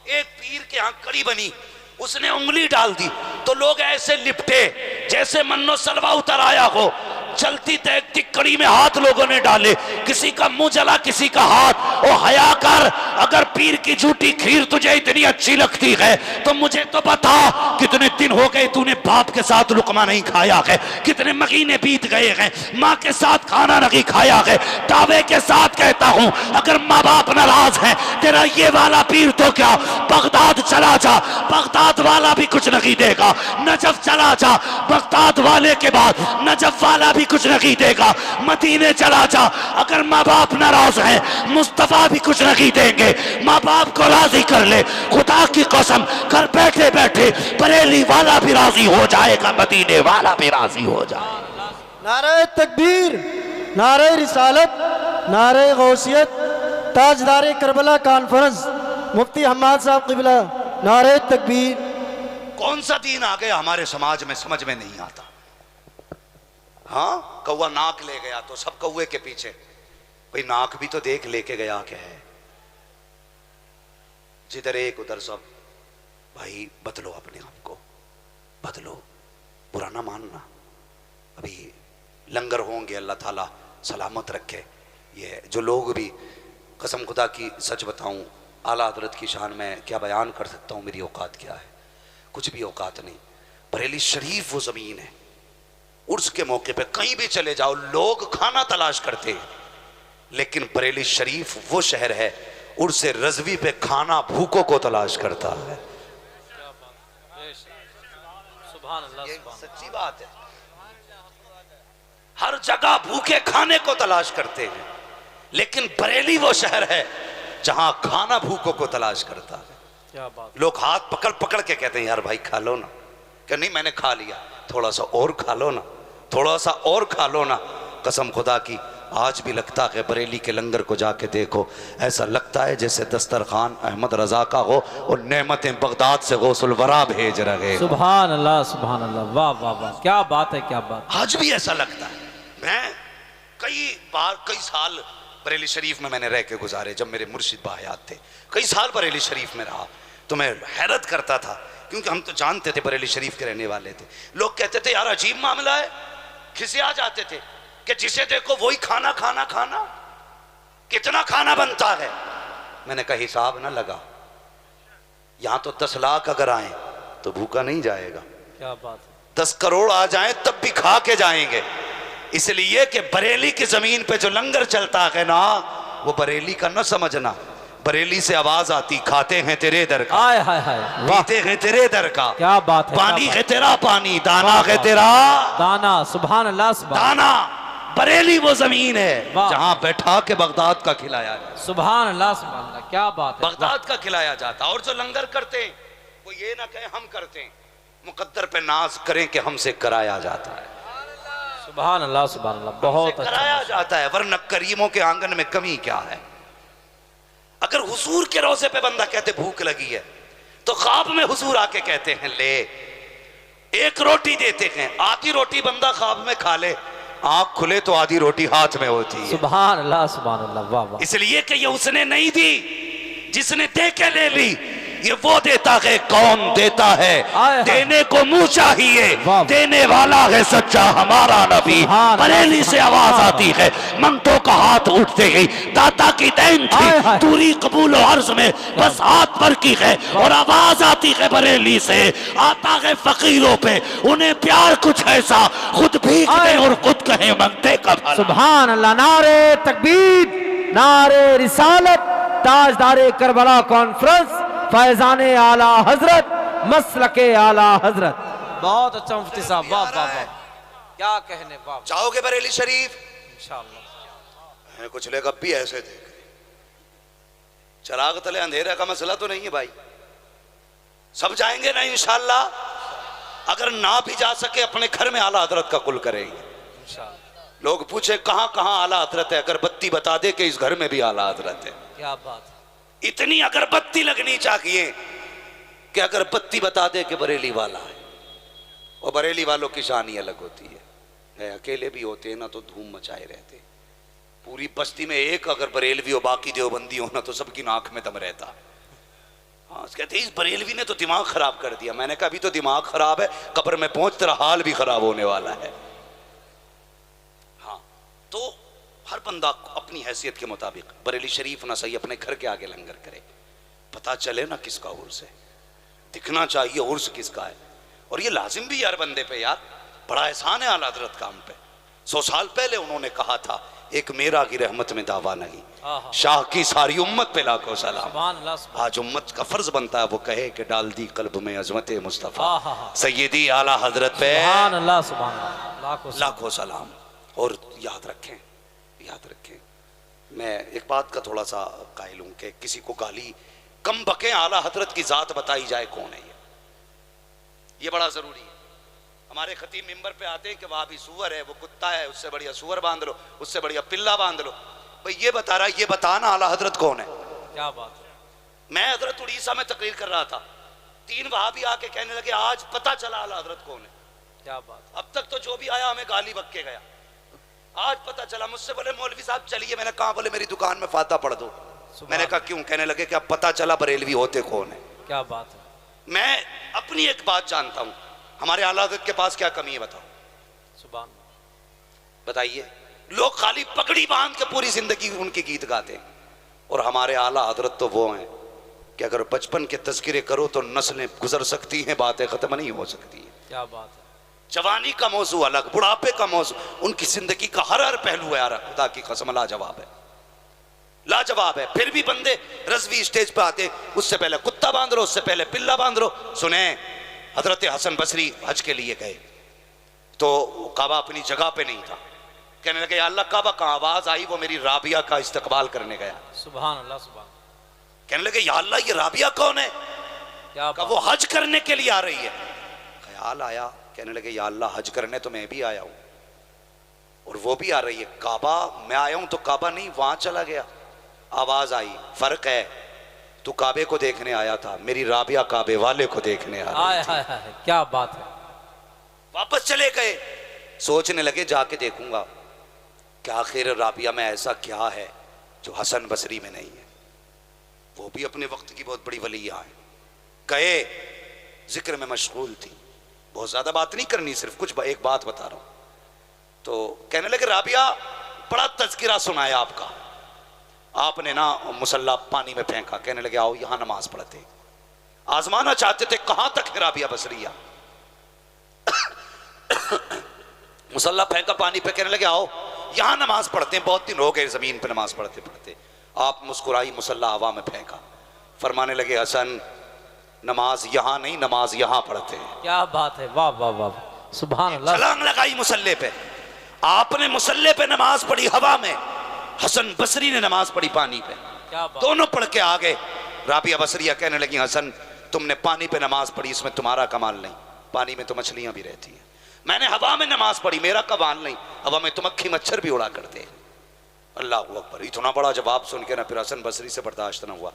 [SPEAKER 1] एक पीर के यहाँ कड़ी बनी, उसने उंगली डाल दी तो लोग ऐसे लिपटे जैसे मन्नो सलवा उतर आया हो। चलती तैरती कड़ी में हाथ लोगों ने डाले, किसी का मुंह जला किसी का हाथ। ओ हया कर, अगर पीर की झूठी खीर तुझे इतनी अच्छी लगती है तो मुझे तो बता कितने दिन हो गए तूने बाप के साथ लुकमा नहीं खाया है, कितने महीने बीत गए हैं माँ के साथ खाना नहीं खाया है। दावे के साथ कहता हूं अगर माँ बाप नाराज है, तेरा ये वाला पीर तो क्या, बगदाद चला जा, बगदाद वाला भी कुछ नहीं देगा। नजफ चला जा, बगदाद वाले के बाद नजफ वाला भी कुछ नहीं देगा। मदीने चला जा, अगर माँ बाप नाराज है मुस्तफा भी कुछ नहीं देंगे। माँ बाप को राजी कर ले, खुदा की कसम कर बैठे बैठे बरेली वाला भी राजी हो जाएगा, मदीने वाला भी राजी हो जाएगा।
[SPEAKER 3] नारे तकबीर, नारे रिसालत, नारे गौसियत, ताजदारे करबला कॉन्फ्रेंस मुफ्ती हम्माद साहब क़िबला, नारे तकबीर।
[SPEAKER 1] कौन सा दीन आ गया हमारे समाज में, समझ में नहीं आता। हाँ, कौवा नाक ले गया तो सब कौवे के पीछे, भाई नाक भी तो देख लेके गया क्या है। जिधर एक उधर सब। भाई बदलो अपने आप को, बदलो, बुरा ना मानना। अभी लंगर होंगे, अल्लाह ताला सलामत रखे। ये जो लोग भी, कसम खुदा की सच बताऊं, आला हजरत की शान में क्या बयान कर सकता हूँ, मेरी औकात क्या है, कुछ भी औकात नहीं। बरेली शरीफ वो ज़मीन है, उर्स के मौके पे कहीं भी चले जाओ लोग खाना तलाश करते हैं, लेकिन बरेली शरीफ वो शहर है उर्स रजवी पे खाना भूखों को तलाश करता है। ये सच्ची बात है, हर जगह भूखे खाने को तलाश करते हैं, लेकिन बरेली वो शहर है जहां खाना भूखों को तलाश करता है।
[SPEAKER 2] क्या बात।
[SPEAKER 1] लोग हाथ पकड़ पकड़ के कहते हैं यार भाई खा लो ना, कि नहीं मैंने खा लिया, थोड़ा सा और खा लो ना, थोड़ा सा और खा लो ना। कसम खुदा की आज भी लगता है बरेली के लंगर को जाके देखो, ऐसा लगता है जैसे दस्तरखान अहमद रजा का हो और नेमतें बगदाद से गौसुल वरा भेज रहे।
[SPEAKER 2] सुभान अल्लाह, सुभान अल्लाह, वाह वाह वाह, क्या बात है, क्या बात।
[SPEAKER 1] आज भी ऐसा लगता है। मैं कई बार, कई साल बरेली शरीफ में मैंने रह के गुजारे, जब मेरे मुर्शिद बाहयात थे, कई साल बरेली शरीफ में रहा, तो मैं हैरत करता था, क्योंकि हम तो जानते थे बरेली शरीफ के रहने वाले थे। लोग कहते थे यार अजीब मामला है, खिसिया जाते थे कि जिसे देखो वही खाना खाना खाना, कितना खाना बनता है। मैंने कहा हिसाब ना लगा, यहां तो 10 लाख अगर आए तो भूखा नहीं जाएगा।
[SPEAKER 2] क्या बात है।
[SPEAKER 1] 10 करोड़ आ जाएं तब भी खा के जाएंगे, इसलिए कि बरेली की जमीन पे जो लंगर चलता है ना, वो बरेली का न समझना। बरेली से आवाज आती, खाते हैं तेरे दर का,
[SPEAKER 3] हाय हाय हाय, वाह
[SPEAKER 1] पीते हैं तेरे दर का,
[SPEAKER 3] क्या बात है,
[SPEAKER 1] पानी
[SPEAKER 3] क्या
[SPEAKER 1] है तेरा पानी, दाना
[SPEAKER 3] वाह,
[SPEAKER 1] है
[SPEAKER 3] वाह।
[SPEAKER 1] तेरा
[SPEAKER 3] दाना, सुभान अल्लाह, सुभान
[SPEAKER 1] दाना। बरेली वो जमीन है
[SPEAKER 3] वाह।
[SPEAKER 1] जहां बैठा के बगदाद का खिलाया जाता,
[SPEAKER 3] सुभान अल्लाह, सुभान अल्लाह, क्या बात है,
[SPEAKER 1] बगदाद का खिलाया जाता। और जो लंगर करते हैं वो ये ना कहे हम करते हैं, मुकद्दर पे नाज करें कि हमसे कराया जाता है,
[SPEAKER 3] सुभान अल्लाह, सुभान अल्लाह, बहुत
[SPEAKER 1] हमसे
[SPEAKER 3] अच्छा।
[SPEAKER 1] कराया जाता है। वरना करीमों के आंगन में कमी क्या है? अगर हुजूर के रोजे पे बंदा कहते भूख लगी है, तो ख्वाब में हुजूर आके कहते हैं ले, एक रोटी देते हैं, आधी रोटी बंदा ख्वाब में खा ले, आंख खुले तो आधी रोटी हाथ में होती है।
[SPEAKER 3] सुभान अल्लाह, सुभान अल्लाह, वाह वाह।
[SPEAKER 1] इसलिए कि ये उसने नहीं दी, जिसने दे के ले ली, ये वो देता है, कौन देता है?
[SPEAKER 3] आए
[SPEAKER 1] देने को मुंह चाहिए,
[SPEAKER 3] वाह।
[SPEAKER 1] देने वाला है सच्चा हमारा नबी।
[SPEAKER 3] सुभान
[SPEAKER 1] बरेली से आवाज आती है, मंगतों का हाथ उठते ही, दाता की देन
[SPEAKER 3] आए
[SPEAKER 1] थी,
[SPEAKER 3] हाय।
[SPEAKER 1] दूरी कबूल और अर्ज में बस हाथ पर की है, और आवाज आती है बरेली से, आता है फकीरों पे, उन्हें प्यार कुछ ऐसा, खुद भीख दे और खुद कहे मंगते का भला।
[SPEAKER 3] सुभान अल्लाह, नारे तकबीर, नारे रिसालत, ताजदारे करबला कॉन्फ्रेंस, फैजाने आला हजरत, मसलके आला हजरत। बहुत अच्छा मुफ्ती साहब, वाह वाह वाह, क्या कहने, वाह,
[SPEAKER 1] जाओगे बरेली शरीफ?
[SPEAKER 3] इंशाअल्लाह।
[SPEAKER 1] कुछ लोग अब भी ऐसे थे, चराग तले अंधेरा का मसला तो नहीं है भाई, सब जाएंगे ना इंशाअल्लाह। अगर ना भी जा सके अपने घर में आला हजरत का कुल करेंगे।
[SPEAKER 3] इंशाअल्लाह,
[SPEAKER 1] लोग पूछे कहां कहां आला हजरत है, अगरबत्ती बता दे कि इस घर में भी आला हजरत है।
[SPEAKER 3] क्या बात है,
[SPEAKER 1] इतनी अगरबत्ती लगनी चाहिए कि अगरबत्ती बता दे कि बरेली वाला है। और बरेली वालों की शान अलग होती है, अकेले भी होते हैं ना तो धूम मचाए रहते, पूरी बस्ती में एक अगर बरेलवी हो बाकी देवबंदी हो ना तो सबकी नाक में दम रहता। हाँ, कहते इस बरेलवी ने तो दिमाग खराब कर दिया। मैंने कहा अभी तो दिमाग खराब है, कब्र में पहुंच तेरा हाल भी खराब होने वाला है। हाँ, तो हर बंदा अपनी हैसियत के मुताबिक बरेली शरीफ ना सही अपने घर के आगे लंगर करे, पता चले ना किसका उर्स है, दिखना चाहिए उर्स किसका है। और ये लाजिम भी यार बंदे पे, यार बड़ा एहसान है आला हजरत का हम पे। 100 साल पहले उन्होंने कहा था, एक मेरा की रहमत में दावा नहीं, शाह की सारी उम्मत पे लाखों सलाम।
[SPEAKER 3] सुभान अल्लाह, सुभान
[SPEAKER 1] आज उम्मत का फर्ज बनता है वो कहे कि डाल दी कल्ब में अजमत मुस्तफा
[SPEAKER 3] आहा।
[SPEAKER 1] सैयदी आला हजरत पे
[SPEAKER 3] सुभान अल्लाह, सुभान अल्लाह, लाखों
[SPEAKER 1] लाखों सलाम। और याद रखें, याद रखें, मैं एक बात का थोड़ा सा कायल हूं कि किसी को गाली कम बके आला हजरत की जात बताई जाए कौन है, ये बड़ा जरूरी है। हमारे खतीब मिंबर पे आते हैं कि वहां भी सुअर है, वो कुत्ता है, उससे बढ़िया सुअर बांध लो, उससे बढ़िया पिल्ला बांध लो। भाई ये बता रहा है, ये बताना आला हजरत कौन है।
[SPEAKER 3] क्या बात है,
[SPEAKER 1] मैं हजरत उड़ीसा में तकरीर कर रहा था, 3 वहाबी आके कहने लगे आज पता चला आला हजरत कौन है।
[SPEAKER 3] क्या बात है,
[SPEAKER 1] अब तक तो जो भी आया हमें गाली बक के गया, आज पता चला। मुझसे बोले मौलवी साहब चलिए, मैंने कहा बोले मेरी दुकान में फाता पढ़ दो। मैंने कहा क्यों? कहने लगे कि अब पता चला बरेलवी होते कौन है।
[SPEAKER 3] क्या बात है,
[SPEAKER 1] मैं अपनी एक बात जानता हूं, हमारे आला हजरत के पास क्या कमी है बताओ,
[SPEAKER 3] सुभान,
[SPEAKER 1] बताइए। लोग खाली पगड़ी बांध के पूरी जिंदगी उनके गीत गाते हैं, और हमारे आला हजरत तो वो हैं कि अगर बचपन के तस्करे करो तो नस्लें गुजर सकती हैं, बातें खत्म नहीं हो सकती हैं।
[SPEAKER 3] क्या बात है,
[SPEAKER 1] जवानी का मौजू अलग, बुढ़ापे का मौजू, उनकी जिंदगी का हर पहलू है यार, खुदा की कसम लाजवाब है, लाजवाब है। फिर भी बंदे रजवी स्टेज पे आते, उससे पहले कुत्ता बांध लो, उससे पहले पिल्ला बांध लो। सुने, हजरत हसन बसरी हज के लिए गए तो काबा अपनी जगह पे नहीं था, कहने लगे या अल्लाह काबा कहाँ? आवाज आई वो मेरी राबिया का इस्तकबाल करने गया।
[SPEAKER 3] सुभान अल्लाह, सुभान,
[SPEAKER 1] कहने लगे या अल्लाह ये राबिया कौन है?
[SPEAKER 3] क्या
[SPEAKER 1] कहा
[SPEAKER 3] बात,
[SPEAKER 1] वो हज करने के लिए आ रही है। ख्याल आया, कहने लगे या अल्लाह हज करने तो मैं भी आया हूं और वो भी आ रही है, काबा मैं आया हूं तो काबा नहीं वहां चला गया। आवाज आई फर्क है, तू काबे को देखने आया था, मेरी राबिया काबे वाले को देखने आ रही
[SPEAKER 3] हाय
[SPEAKER 1] थी।
[SPEAKER 3] हाय हाय, क्या बात है,
[SPEAKER 1] वापस चले गए, सोचने लगे जाके देखूंगा कि आखिर राबिया में ऐसा क्या है जो हसन बसरी में नहीं है। वो भी अपने वक्त की बहुत बड़ी वलिया है। गए, जिक्र में मशगूल थी, बहुत ज्यादा बात नहीं करनी, सिर्फ कुछ एक बात बता रहा हूं। तो कहने लगे राबिया बड़ा तज़किरा सुनाया आपका, आपने ना मुसल्ला पानी में फेंका। कहने लगे आओ यहां नमाज पढ़ते। आजमाना चाहते थे कहां तक है राबिया बसरिया। मुसल्ला फेंका पानी पे, कहने लगे आओ यहाँ नमाज पढ़ते हैं, बहुत दिन हो गए ज़मीन पे नमाज पढ़ते पढ़ते। आप मुस्कुराई, मुसल्ला हवा में फेंका, फरमाने लगे हसन नमाज यहाँ नहीं, नमाज यहाँ पढ़ते हैं।
[SPEAKER 2] क्या बात है, वाह वाह वाह, सुभान अल्लाह।
[SPEAKER 1] छलांग लगाई मुसल्ले पे, आपने मुसल्ले पे नमाज पढ़ी हवा में, हसन बसरी ने नमाज पढ़ी पानी पे,
[SPEAKER 2] क्या बात।
[SPEAKER 1] दोनों पढ़ के आ गए। राबिया बसरिया कहने लगी हसन तुमने पानी पे नमाज पढ़ी, इसमें तुम्हारा कमाल नहीं, पानी में तो मछलियां भी रहती हैं। मैंने हवा में नमाज पढ़ी, मेरा कमाल नहीं, हवा में तो मक्खी मच्छर भी उड़ा करते हैं। अल्लाह अकबर। इतना बड़ा जवाब सुन के ना फिर हसन बसरी से बर्दाश्त ना हुआ,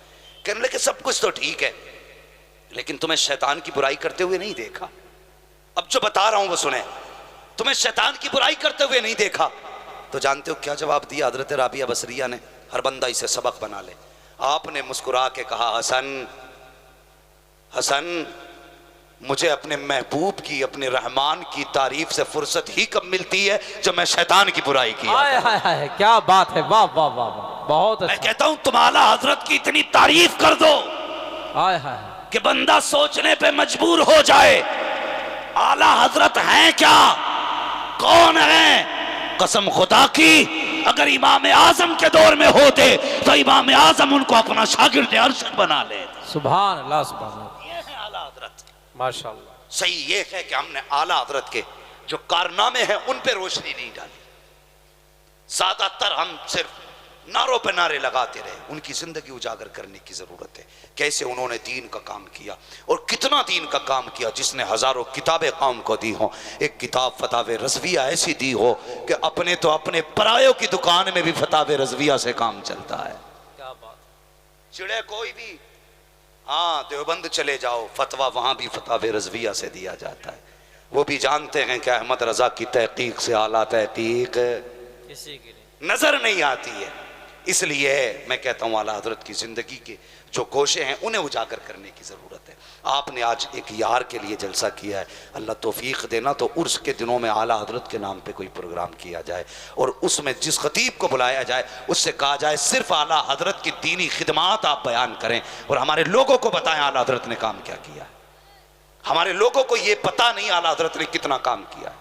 [SPEAKER 1] कहने लगे सब कुछ तो ठीक है लेकिन तुम्हें शैतान की बुराई करते हुए नहीं देखा। अब जो बता रहा हूं वो सुने, तुम्हें शैतान की बुराई करते हुए नहीं देखा। तो जानते हो क्या जवाब दिया हजरत राबिया बसरिया ने? हर बंदा इसे सबक बना ले। आपने मुस्कुरा के कहा हसन हसन मुझे अपने महबूब की, अपने रहमान की तारीफ से फुर्सत ही कब मिलती है जब मैं शैतान की बुराई की।
[SPEAKER 2] हाय हाय हाय, क्या बात है, वाह वाह वाह वाह, बहुत
[SPEAKER 1] मैं
[SPEAKER 2] अच्छा।
[SPEAKER 1] कहता हूं तुम आला हजरत की इतनी तारीफ कर दो
[SPEAKER 2] हाय हाय,
[SPEAKER 1] कि बंदा सोचने पे मजबूर हो जाए आला हजरत हैं क्या, कौन है। कसम खुदा की अगर इमाम आजम के दौर में होते तो इमाम आजम उनको अपना शागिर्द अरशद बना ले।
[SPEAKER 2] सुभान अल्लाह, सुभान अल्लाह,
[SPEAKER 1] ये है आला हजरत।
[SPEAKER 2] माशाअल्लाह।
[SPEAKER 1] सही ये है कि हमने आला हजरत के जो कारनामे हैं उन पे रोशनी नहीं डाली। ज्यादातर हम सिर्फ नारों पे नारे लगाते रहे, उनकी जिंदगी उजागर करने की जरूरत है। कैसे उन्होंने दीन का काम किया और कितना दीन का काम किया, जिसने हजारों किताबें कौम को दी हो। एक किताब फतावे रजविया ऐसी दी हो कि अपने तो अपने परायों की दुकान में भी फतावे रजविया से काम चलता है।
[SPEAKER 2] क्या बात।
[SPEAKER 1] चिड़े कोई भी, हाँ देवबंद चले जाओ, फतवा वहां भी फतावे रजविया से दिया जाता है। वो भी जानते हैं कि अहमद रजा की तहकीक से आला तहकीक
[SPEAKER 2] किसी की नहीं
[SPEAKER 1] नजर नहीं आती है। इसलिए मैं कहता हूँ आला हजरत की जिंदगी के जो गोशे हैं उन्हें उजागर करने की ज़रूरत है। आपने आज एक यार के लिए जलसा किया है, अल्लाह तौफीक देना तो उर्स के दिनों में आला हजरत के नाम पे कोई प्रोग्राम किया जाए और उसमें जिस खतीब को बुलाया जाए उससे कहा जाए सिर्फ आला हजरत की दीनी खिदमात आप बयान करें और हमारे लोगों को बताएं आला हजरत ने काम क्या किया है। हमारे लोगों को ये पता नहीं आला हजरत ने कितना काम किया है,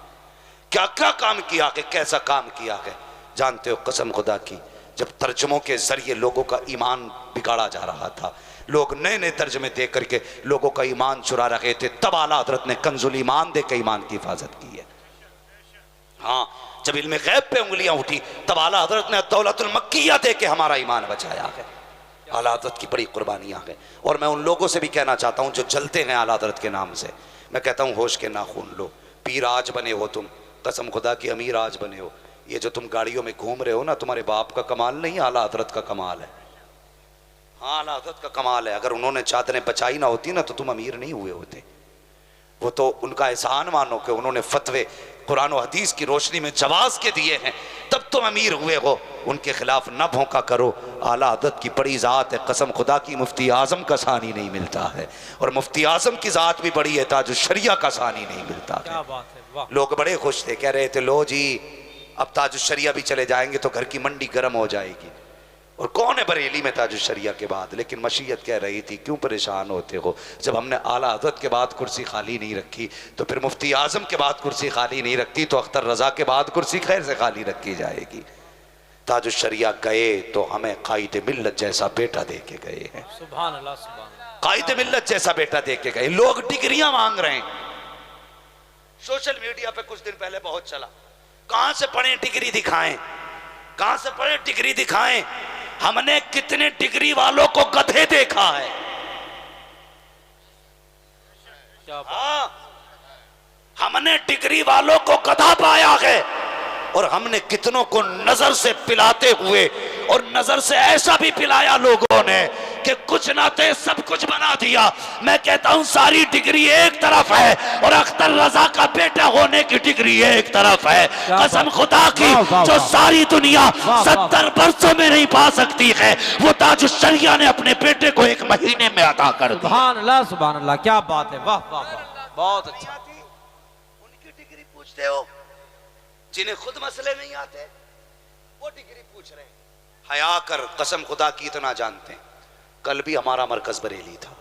[SPEAKER 1] क्या क्या काम किया है, कैसा काम किया है। जानते हो कसम खुदा की, जब तर्जमों के जरिए लोगों का ईमान बिगाड़ा जा रहा था, लोग नए नए तर्जमे दे करके लोगों का ईमान चुरा रहे थे, तब आला हजरत ने कंजुल ईमान दे के ईमान की हिफाजत की है। हाँ, जब इल्मे गैब पे उंगलियां उठी तब आला हजरत ने दौलतुल मक्किया दे के हमारा ईमान बचाया है। आला हजरत की बड़ी कुर्बानियां हैं और मैं उन लोगों से भी कहना चाहता हूं जो जलते हैं आला हजरत के नाम से, मैं कहता हूं होश के नाखून लो। पीर आज बने हो तुम, कसम खुदा की अमीर आज बने हो। ये जो तुम गाड़ियों में घूम रहे हो ना, तुम्हारे बाप का कमाल नहीं, आला हजरत का कमाल है। हाँ, आला हजरत का कमाल है। अगर उन्होंने चादरें बचाई ना होती ना तो तुम अमीर नहीं हुए होते। वो तो उनका एहसान मानो कि उन्होंने फतवे कुरान और हदीस की रोशनी में जवाज के दिए हैं, तब तुम अमीर हुए हो। उनके खिलाफ न भौंका करो। आला हजरत की बड़ी ज़ात है, कसम खुदा की मुफ्ती आज़म का सानी नहीं मिलता है और मुफ्ती आज़म की ज़ात भी बड़ी है, ताज शरिया का सानी नहीं मिलता है।
[SPEAKER 2] क्या बात है, वाह।
[SPEAKER 1] लोग बड़े खुश थे, कह रहे थे लो जी अब ताज शरिया भी चले जाएंगे तो घर की मंडी गर्म हो जाएगी। और कौन है बरेली में ताज शरिया के बाद, लेकिन मशीयत कह रही थी क्यों परेशान होते हो, जब हमने आला हजरत के बाद कुर्सी खाली नहीं रखी तो फिर मुफ्ती आज़म के बाद कुर्सी खाली नहीं रखती तो अख्तर रजा के बाद कुर्सी खैर से खाली रखी जाएगी। ताज शरिया गए तो हमें कायदे मिल्लत जैसा बेटा दे के गए हैं।
[SPEAKER 2] सुभान अल्लाह, सुभान अल्लाह।
[SPEAKER 1] कायदे मिल्लत जैसा बेटा दे के गए। लोग डिग्रियां मांग रहे हैं, सोशल मीडिया पे कुछ दिन पहले बहुत चला, कहां से पढ़े डिग्री दिखाएं, कहां से पढ़े डिग्री दिखाएं। हमने कितने डिग्री वालों को गधे देखा है।
[SPEAKER 2] क्या बात।
[SPEAKER 1] हाँ, हमने डिग्री वालों को गधा पाया है और हमने कितनों को नजर से पिलाते हुए और नजर से ऐसा भी पिलाया लोगों ने कि कुछ ना थे सब कुछ बना दिया। मैं कहता हूं सारी डिग्री एक तरफ है और अख्तर रजा का बेटा होने की डिग्री एक तरफ है। कसम खुदा की जो सारी दुनिया 70 वर्षों में नहीं पा सकती है वो ताज शरिया ने अपने बेटे को 1 महीने में अता कर दिया।
[SPEAKER 3] सुभान अल्लाह, सुभान अल्लाह, क्या बात है, वाह वाह वाह, बहुत अच्छा।
[SPEAKER 1] उनकी डिग्री पूछते हो, जिन्हें खुद मसले नहीं आते वो डिग्री पूछ रहे हैं। हया कर, कसम खुदा की इतना जानते हैं। कल भी हमारा मरकज बरेली था,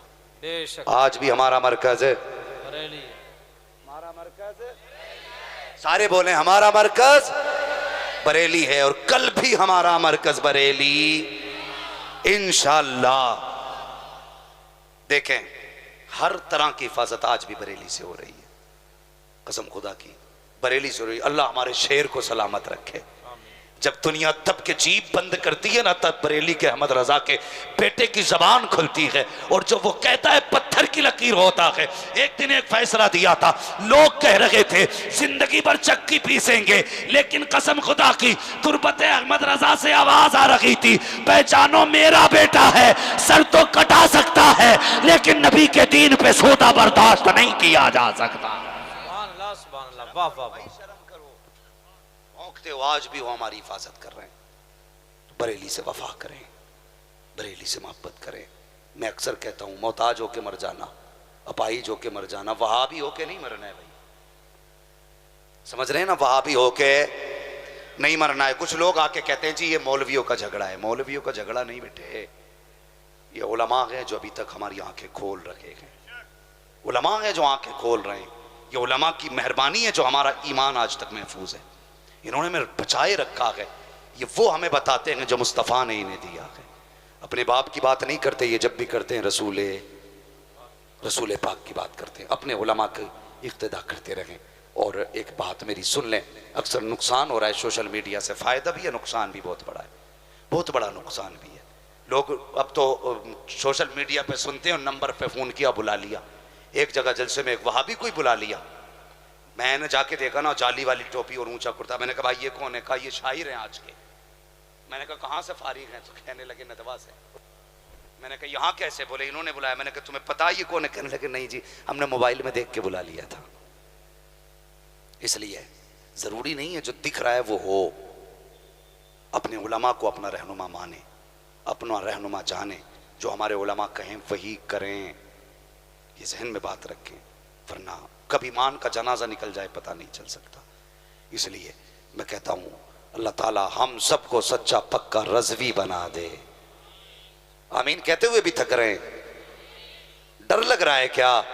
[SPEAKER 2] बेशक
[SPEAKER 1] आज भी हमारा मरकज है
[SPEAKER 2] बरेली।
[SPEAKER 1] हमारा मरकज सारे बोले हमारा मरकज बरेली है और कल भी हमारा मरकज बरेली इंशाअल्लाह। देखें हर तरह की हिफाजत आज भी बरेली से हो रही है, कसम खुदा की बरेली से हो रही है। अल्लाह हमारे शेर को सलामत रखे। जब दुनिया तब के जीप बंद करती है ना, तब बरेली के अहमद रजा के बेटे की जबान खुलती है और जो वो कहता है पत्थर की लकीर होता है। एक दिन एक फैसला दिया था, लोग कह रहे थे जिंदगी भर चक्की पीसेंगे, लेकिन कसम खुदा की तुरबत अहमद रजा से आवाज आ रही थी, पहचानो मेरा बेटा है, सर तो कटा सकता है लेकिन नबी के दीन पे सौदा बर्दाश्त नहीं किया जा सकता।
[SPEAKER 2] सुभान अल्लाह, वाह वाह वाह।
[SPEAKER 1] हो आज भी वो हमारी हिफाजत कर रहे हैं। तो बरेली से वफा करें, बरेली से मोहब्बत करें। मैं अक्सर कहता हूं मोहताज होके मर जाना, अपाहिज होके मर जाना, वहाबी होके नहीं मरना है भाई, समझ रहे हैं ना, वहाबी होके नहीं मरना है। कुछ लोग आके कहते हैं जी ये मौलवियों का झगड़ा है। मौलवियों का झगड़ा नहीं बेटे, ये उलमा है जो अभी तक हमारी आंखें खोल रखे हैं, उलमा है जो आंखें खोल रहे हैं। ये उलमा की मेहरबानी है जो हमारा ईमान आज तक महफूज है, इन्होंने हमें बचाए रखा है। ये वो हमें बताते हैं जो मुस्तफ़ा ने इन्हें दिया है। अपने बाप की बात नहीं करते, ये जब भी करते हैं रसूल पाक की बात करते हैं। अपने उलमा की इक्तदा करते रहें। और एक बात मेरी सुन लें, अक्सर नुकसान हो रहा है सोशल मीडिया से, फ़ायदा भी है नुकसान भी बहुत बड़ा है, बहुत बड़ा नुकसान भी है। लोग अब तो सोशल मीडिया पे सुनते हैं, नंबर पे फ़ोन किया बुला लिया। एक जगह जलसे में एक वहाबी कोई बुला लिया, मैंने जाके देखा ना जाली वाली टोपी और ऊंचा कुर्ता। मैंने कहा भाई ये कौन है? कहा ये शायर हैं आज के। मैंने कहा कहाँ से फारिग हैं? तो कहने लगे नदवा से। मैंने कहा यहाँ कैसे? बोले इन्होंने बुलाया। मैंने कहा तुम्हें पता ये कौन है? कहने लगे नहीं जी हमने मोबाइल में देख के बुला लिया था। इसलिए जरूरी नहीं है जो दिख रहा है वो हो। अपने उलमा को अपना रहनुमा माने, अपना रहनुमा जाने, जो हमारे उलमा कहें वही करें, ये जहन में बात रखें, वरना कभी ईमान का जनाजा निकल जाए पता नहीं चल सकता। इसलिए मैं कहता हूं अल्लाह ताला हम सबको सच्चा पक्का रज़वी बना दे। आमीन कहते हुए भी थक रहे हैं, डर लग रहा है क्या?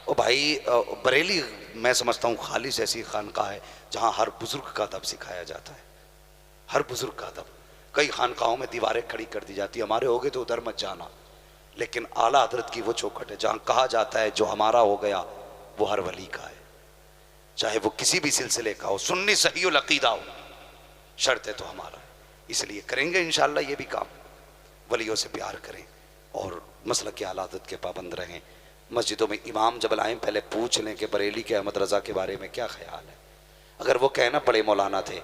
[SPEAKER 1] ओ भाई बरेली मैं समझता हूं खालिस ऐसी खानकाह है जहां हर बुजुर्ग का अदब सिखाया जाता है, हर बुजुर्ग का अदब। कई खानकाहों में दीवारें खड़ी कर दी जाती है, हमारे हो गए तो उधर मत जाना, लेकिन आला हजरत की वो चौखट है जहां कहा जाता है जो हमारा हो गया वो हर वली का है, चाहे वो किसी भी सिलसिले का हो, सुन्नी सही अकीदा हो, शर्त है तो हमारा है। इसलिए करेंगे इंशाअल्लाह ये भी काम, वलियों से प्यार करें और मसलक के आला हज़रत के पाबंद रहें। मस्जिदों में इमाम जब लाएं पहले पूछ लें कि बरेली के अहमद रज़ा के बारे में क्या ख्याल है। अगर वो कहना बड़े मौलाना थे,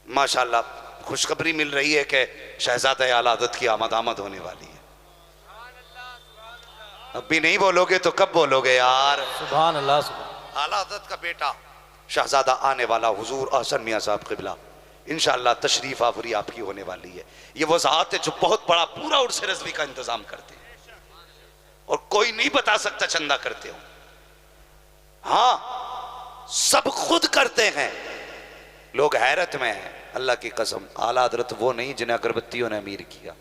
[SPEAKER 1] माशाअल्लाह खुशखबरी मिल रही है कि शहजादा आला हज़रत की आमद होने वाली है। अब भी नहीं बोलोगे तो कब बोलोगे यार?
[SPEAKER 2] सुभान अल्लाह, सुभान।
[SPEAKER 1] आला हज़रत का बेटा शहजादा आने वाला हुजूर अहसन मियां साहब क़िबला इंशाअल्लाह तशरीफ आवरी आपकी होने वाली है। ये वो ज़ात है जो बहुत बड़ा पूरा उर्स रज़वी का इंतजाम करते हैं और कोई नहीं बता सकता चंदा करते हो। हाँ सब खुद करते हैं, लोग हैरत में हैं। अल्लाह की कसम आला हज़रत वो नहीं जिन्हें अगरबत्तियों ने अमीर किया।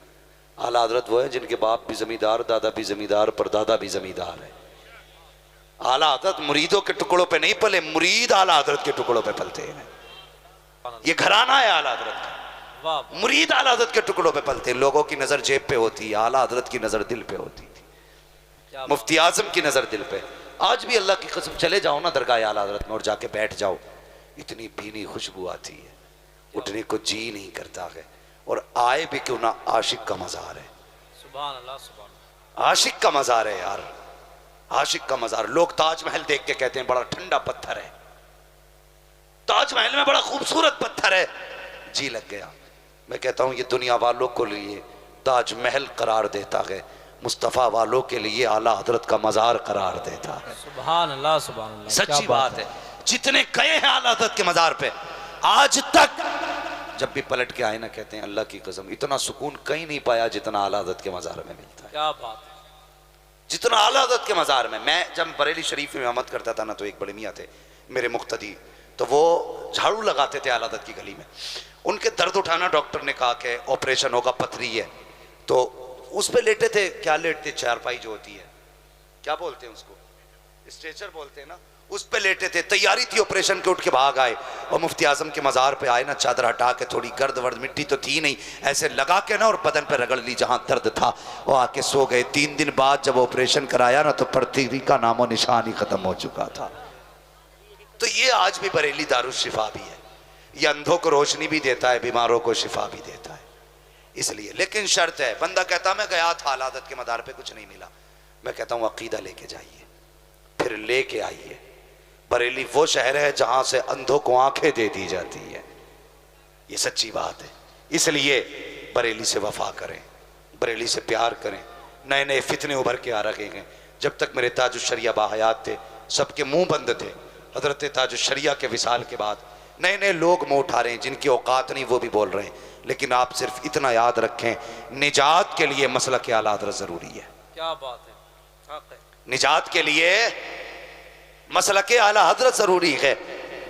[SPEAKER 1] आला हज़रत वो है जिनके बाप भी जमींदार, दादा भी जमींदार, परदादा भी जमींदार है। आला हज़रत मुरीदों के टुकड़ों पे नहीं पले, मुरीद आला हज़रत के टुकड़ों पे पलते हैं। ये घराना है आला हज़रत का, मुरीद आला हज़रत के टुकड़ों पे पलते हैं। लोगों की नजर जेब पे होती है, आला हज़रत की नजर दिल पे होती थी, मुफ्ती आजम की नजर दिल पे। आज भी अल्लाह की कसम चले जाओ ना दरगाह आला हज़रत में और जाके बैठ जाओ, इतनी भीनी खुशबू आती है, उठने को जी नहीं करता है। और आए भी क्यों ना, आशिक का मज़ार है।
[SPEAKER 2] सुभान अल्लाह, सुभान।
[SPEAKER 1] आशिक का मज़ार है यार, आशिक का मज़ार। लोग ताजमहल देख के कहते हैं बड़ा ठंडा पत्थर है, ताजमहल में बड़ा खूबसूरत पत्थर है, जी लग गया। मैं कहता हूं ये दुनिया वालों को लिए ताजमहल करार देता है, मुस्तफ़ा वालों के लिए आला हज़रत का मज़ार करार देता है।
[SPEAKER 2] सुभान अल्लाह, सुभान अल्लाह।
[SPEAKER 1] सच्ची बात है। जितने गए हैं आला हज़रत के मज़ार पे आज तक, जब भी पलट के आए ना कहते हैं अल्लाह की कसम इतना सुकून कहीं नहीं पाया जितना आला हज़रत के मज़ार में मिलता है।
[SPEAKER 2] क्या बात,
[SPEAKER 1] जितना आला हज़रत के मज़ार में। मैं जब बरेली शरीफ में इमामत करता था ना, तो एक बड़े मियाँ थे मेरे मुक्तदी, तो वो झाड़ू लगाते थे आला हज़रत की गली में। उनके दर्द उठाना, डॉक्टर ने कहा कि ऑपरेशन होगा, पथरी है, तो उस पे लेटे थे, क्या लेटते, चारपाई जो होती है, क्या बोलते हैं उसको, स्ट्रेचर बोलते हैं ना, उस पे लेटे थे। तैयारी थी ऑपरेशन के, उठ के भाग आए और मुफ्ती आजम के मज़ार पे आए ना, चादर हटा के, थोड़ी गर्द वर्द, मिट्टी तो थी नहीं, ऐसे लगा के ना और बदन पे रगड़ ली जहां दर्द था, वो आके सो गए। 3 दिन बाद जब ऑपरेशन कराया ना तो पृथ्वी का नामो निशान ही खत्म हो चुका था। तो ये आज भी बरेली दारुशिफा भी है, ये अंधों को रोशनी भी देता है, बीमारों को शिफा भी देता है। इसलिए लेकिन शर्त है, बंदा कहता मैं गया था आदत के मदार पे कुछ नहीं मिला, मैं कहता हूँ अकीदा लेके जाइए, फिर लेके आइए। बरेली वो शहर है जहां से अंधों को आंखें दे दी जाती है, ये सच्ची बात है। इसलिए बरेली से वफा करें, बरेली से प्यार करें। नए नए फितने उभर के आ रहे हैं। जब तक मेरे ताजुश्शरिया बाहयात थे सबके मुंह बंद थे, हजरत ताजुश्शरिया के विसाल के बाद नए नए लोग मुंह उठा रहे हैं, जिनकी औकात नहीं वो भी बोल रहे हैं। लेकिन आप सिर्फ इतना याद रखें, निजात के लिए मसलक के आला हज़रत जरूरी है।
[SPEAKER 2] क्या बात है, हक है।
[SPEAKER 1] निजात के लिए मसलक आला हजरत जरूरी है।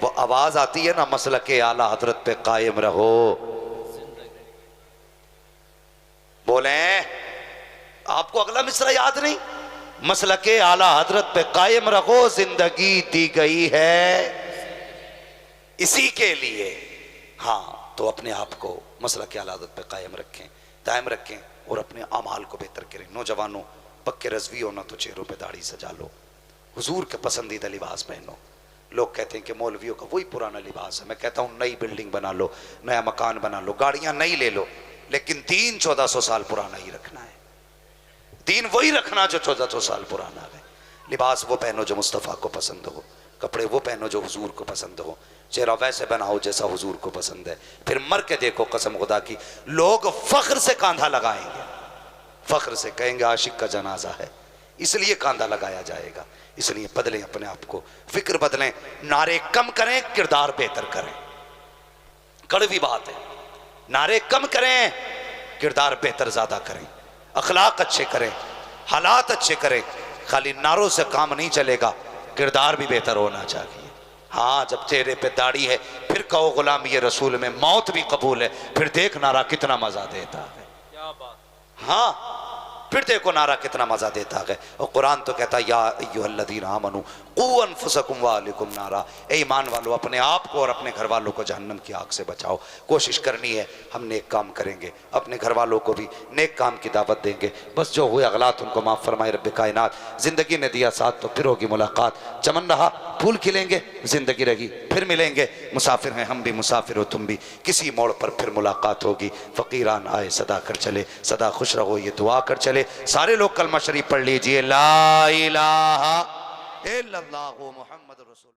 [SPEAKER 1] वो आवाज आती है ना, मसलक आला हजरत पे कायम रहो। बोले आपको अगला मिसरा याद नहीं, मसलक आला हजरत पे कायम रहो, जिंदगी दी गई है इसी के लिए। हाँ, तो अपने आप को मसलक आला हजरत पे कायम रखें, दायम रखें और अपने अमाल को बेहतर करें। नौजवानों, पक्के रज़वी हो ना तो चेहरों पे दाढ़ी सजा लो, हुजूर के पसंदीदा लिबास पहनो। लोग कहते हैं कि मौलवियों का वही पुराना लिबास है। मैं कहता हूँ नई बिल्डिंग बना लो, नया मकान बना लो, गाड़ियां नई ले लो, लेकिन दीन 1400 साल पुराना ही रखना है। दीन वही रखना जो 1400 साल पुराना है। लिबास वो पहनो जो मुस्तफ़ा को पसंद हो, कपड़े वो पहनो जो हुजूर को पसंद हो, चेहरा वैसे बनाओ जैसा हुजूर को पसंद है। फिर मर के देखो, कसम खुदा की, लोग फख्र से कांधा लगाएंगे, फख्र से कहेंगे आशिक का जनाजा है, इसलिए कांधा लगाया जाएगा। इसलिए बदलें अपने आप को, फिक्र बदलें, नारे कम करें, किरदार बेहतर करें। कड़वी बात है, नारे कम करें, किरदार बेहतर ज्यादा करें, अखलाक अच्छे करें, हालात अच्छे करें। खाली नारों से काम नहीं चलेगा, किरदार भी बेहतर होना चाहिए। हाँ, जब चेहरे पे दाढ़ी है फिर कहो गुलाम ये रसूल में मौत भी कबूल है, फिर देख नारा कितना मजा देता है।
[SPEAKER 2] क्या बात।
[SPEAKER 1] हाँ, फिर देखो नारा कितना मजा देता है। और कुरान तो कहता है या अय्युहल्लज़ीना आमनू क़ू अनफुसकुम व अहलिकुम नारा, ए ईमान वालों अपने आप को और अपने घर वालों को जहन्नम की आग से बचाओ। कोशिश करनी है, हम नेक काम करेंगे, अपने घर वालों को भी नेक काम की दावत देंगे। बस जो हुए अगलात उनको माफ़ फरमाए रब्बे कायनात। ज़िंदगी ने दिया साथ तो फिर होगी मुलाकात, चमन रहा फूल खिलेंगे, ज़िंदगी रही फिर मिलेंगे। मुसाफिर हैं हम भी, मुसाफिर हो तुम भी, किसी मोड़ पर फिर मुलाकात होगी। फ़कीरान आए सदा कर चले, सदा खुश रहो ये दुआ कर चले। सारे लोग कलमा शरीफ पढ़ लीजिए, ला इलाहा इल्लल्लाहु मुहम्मद रसूल।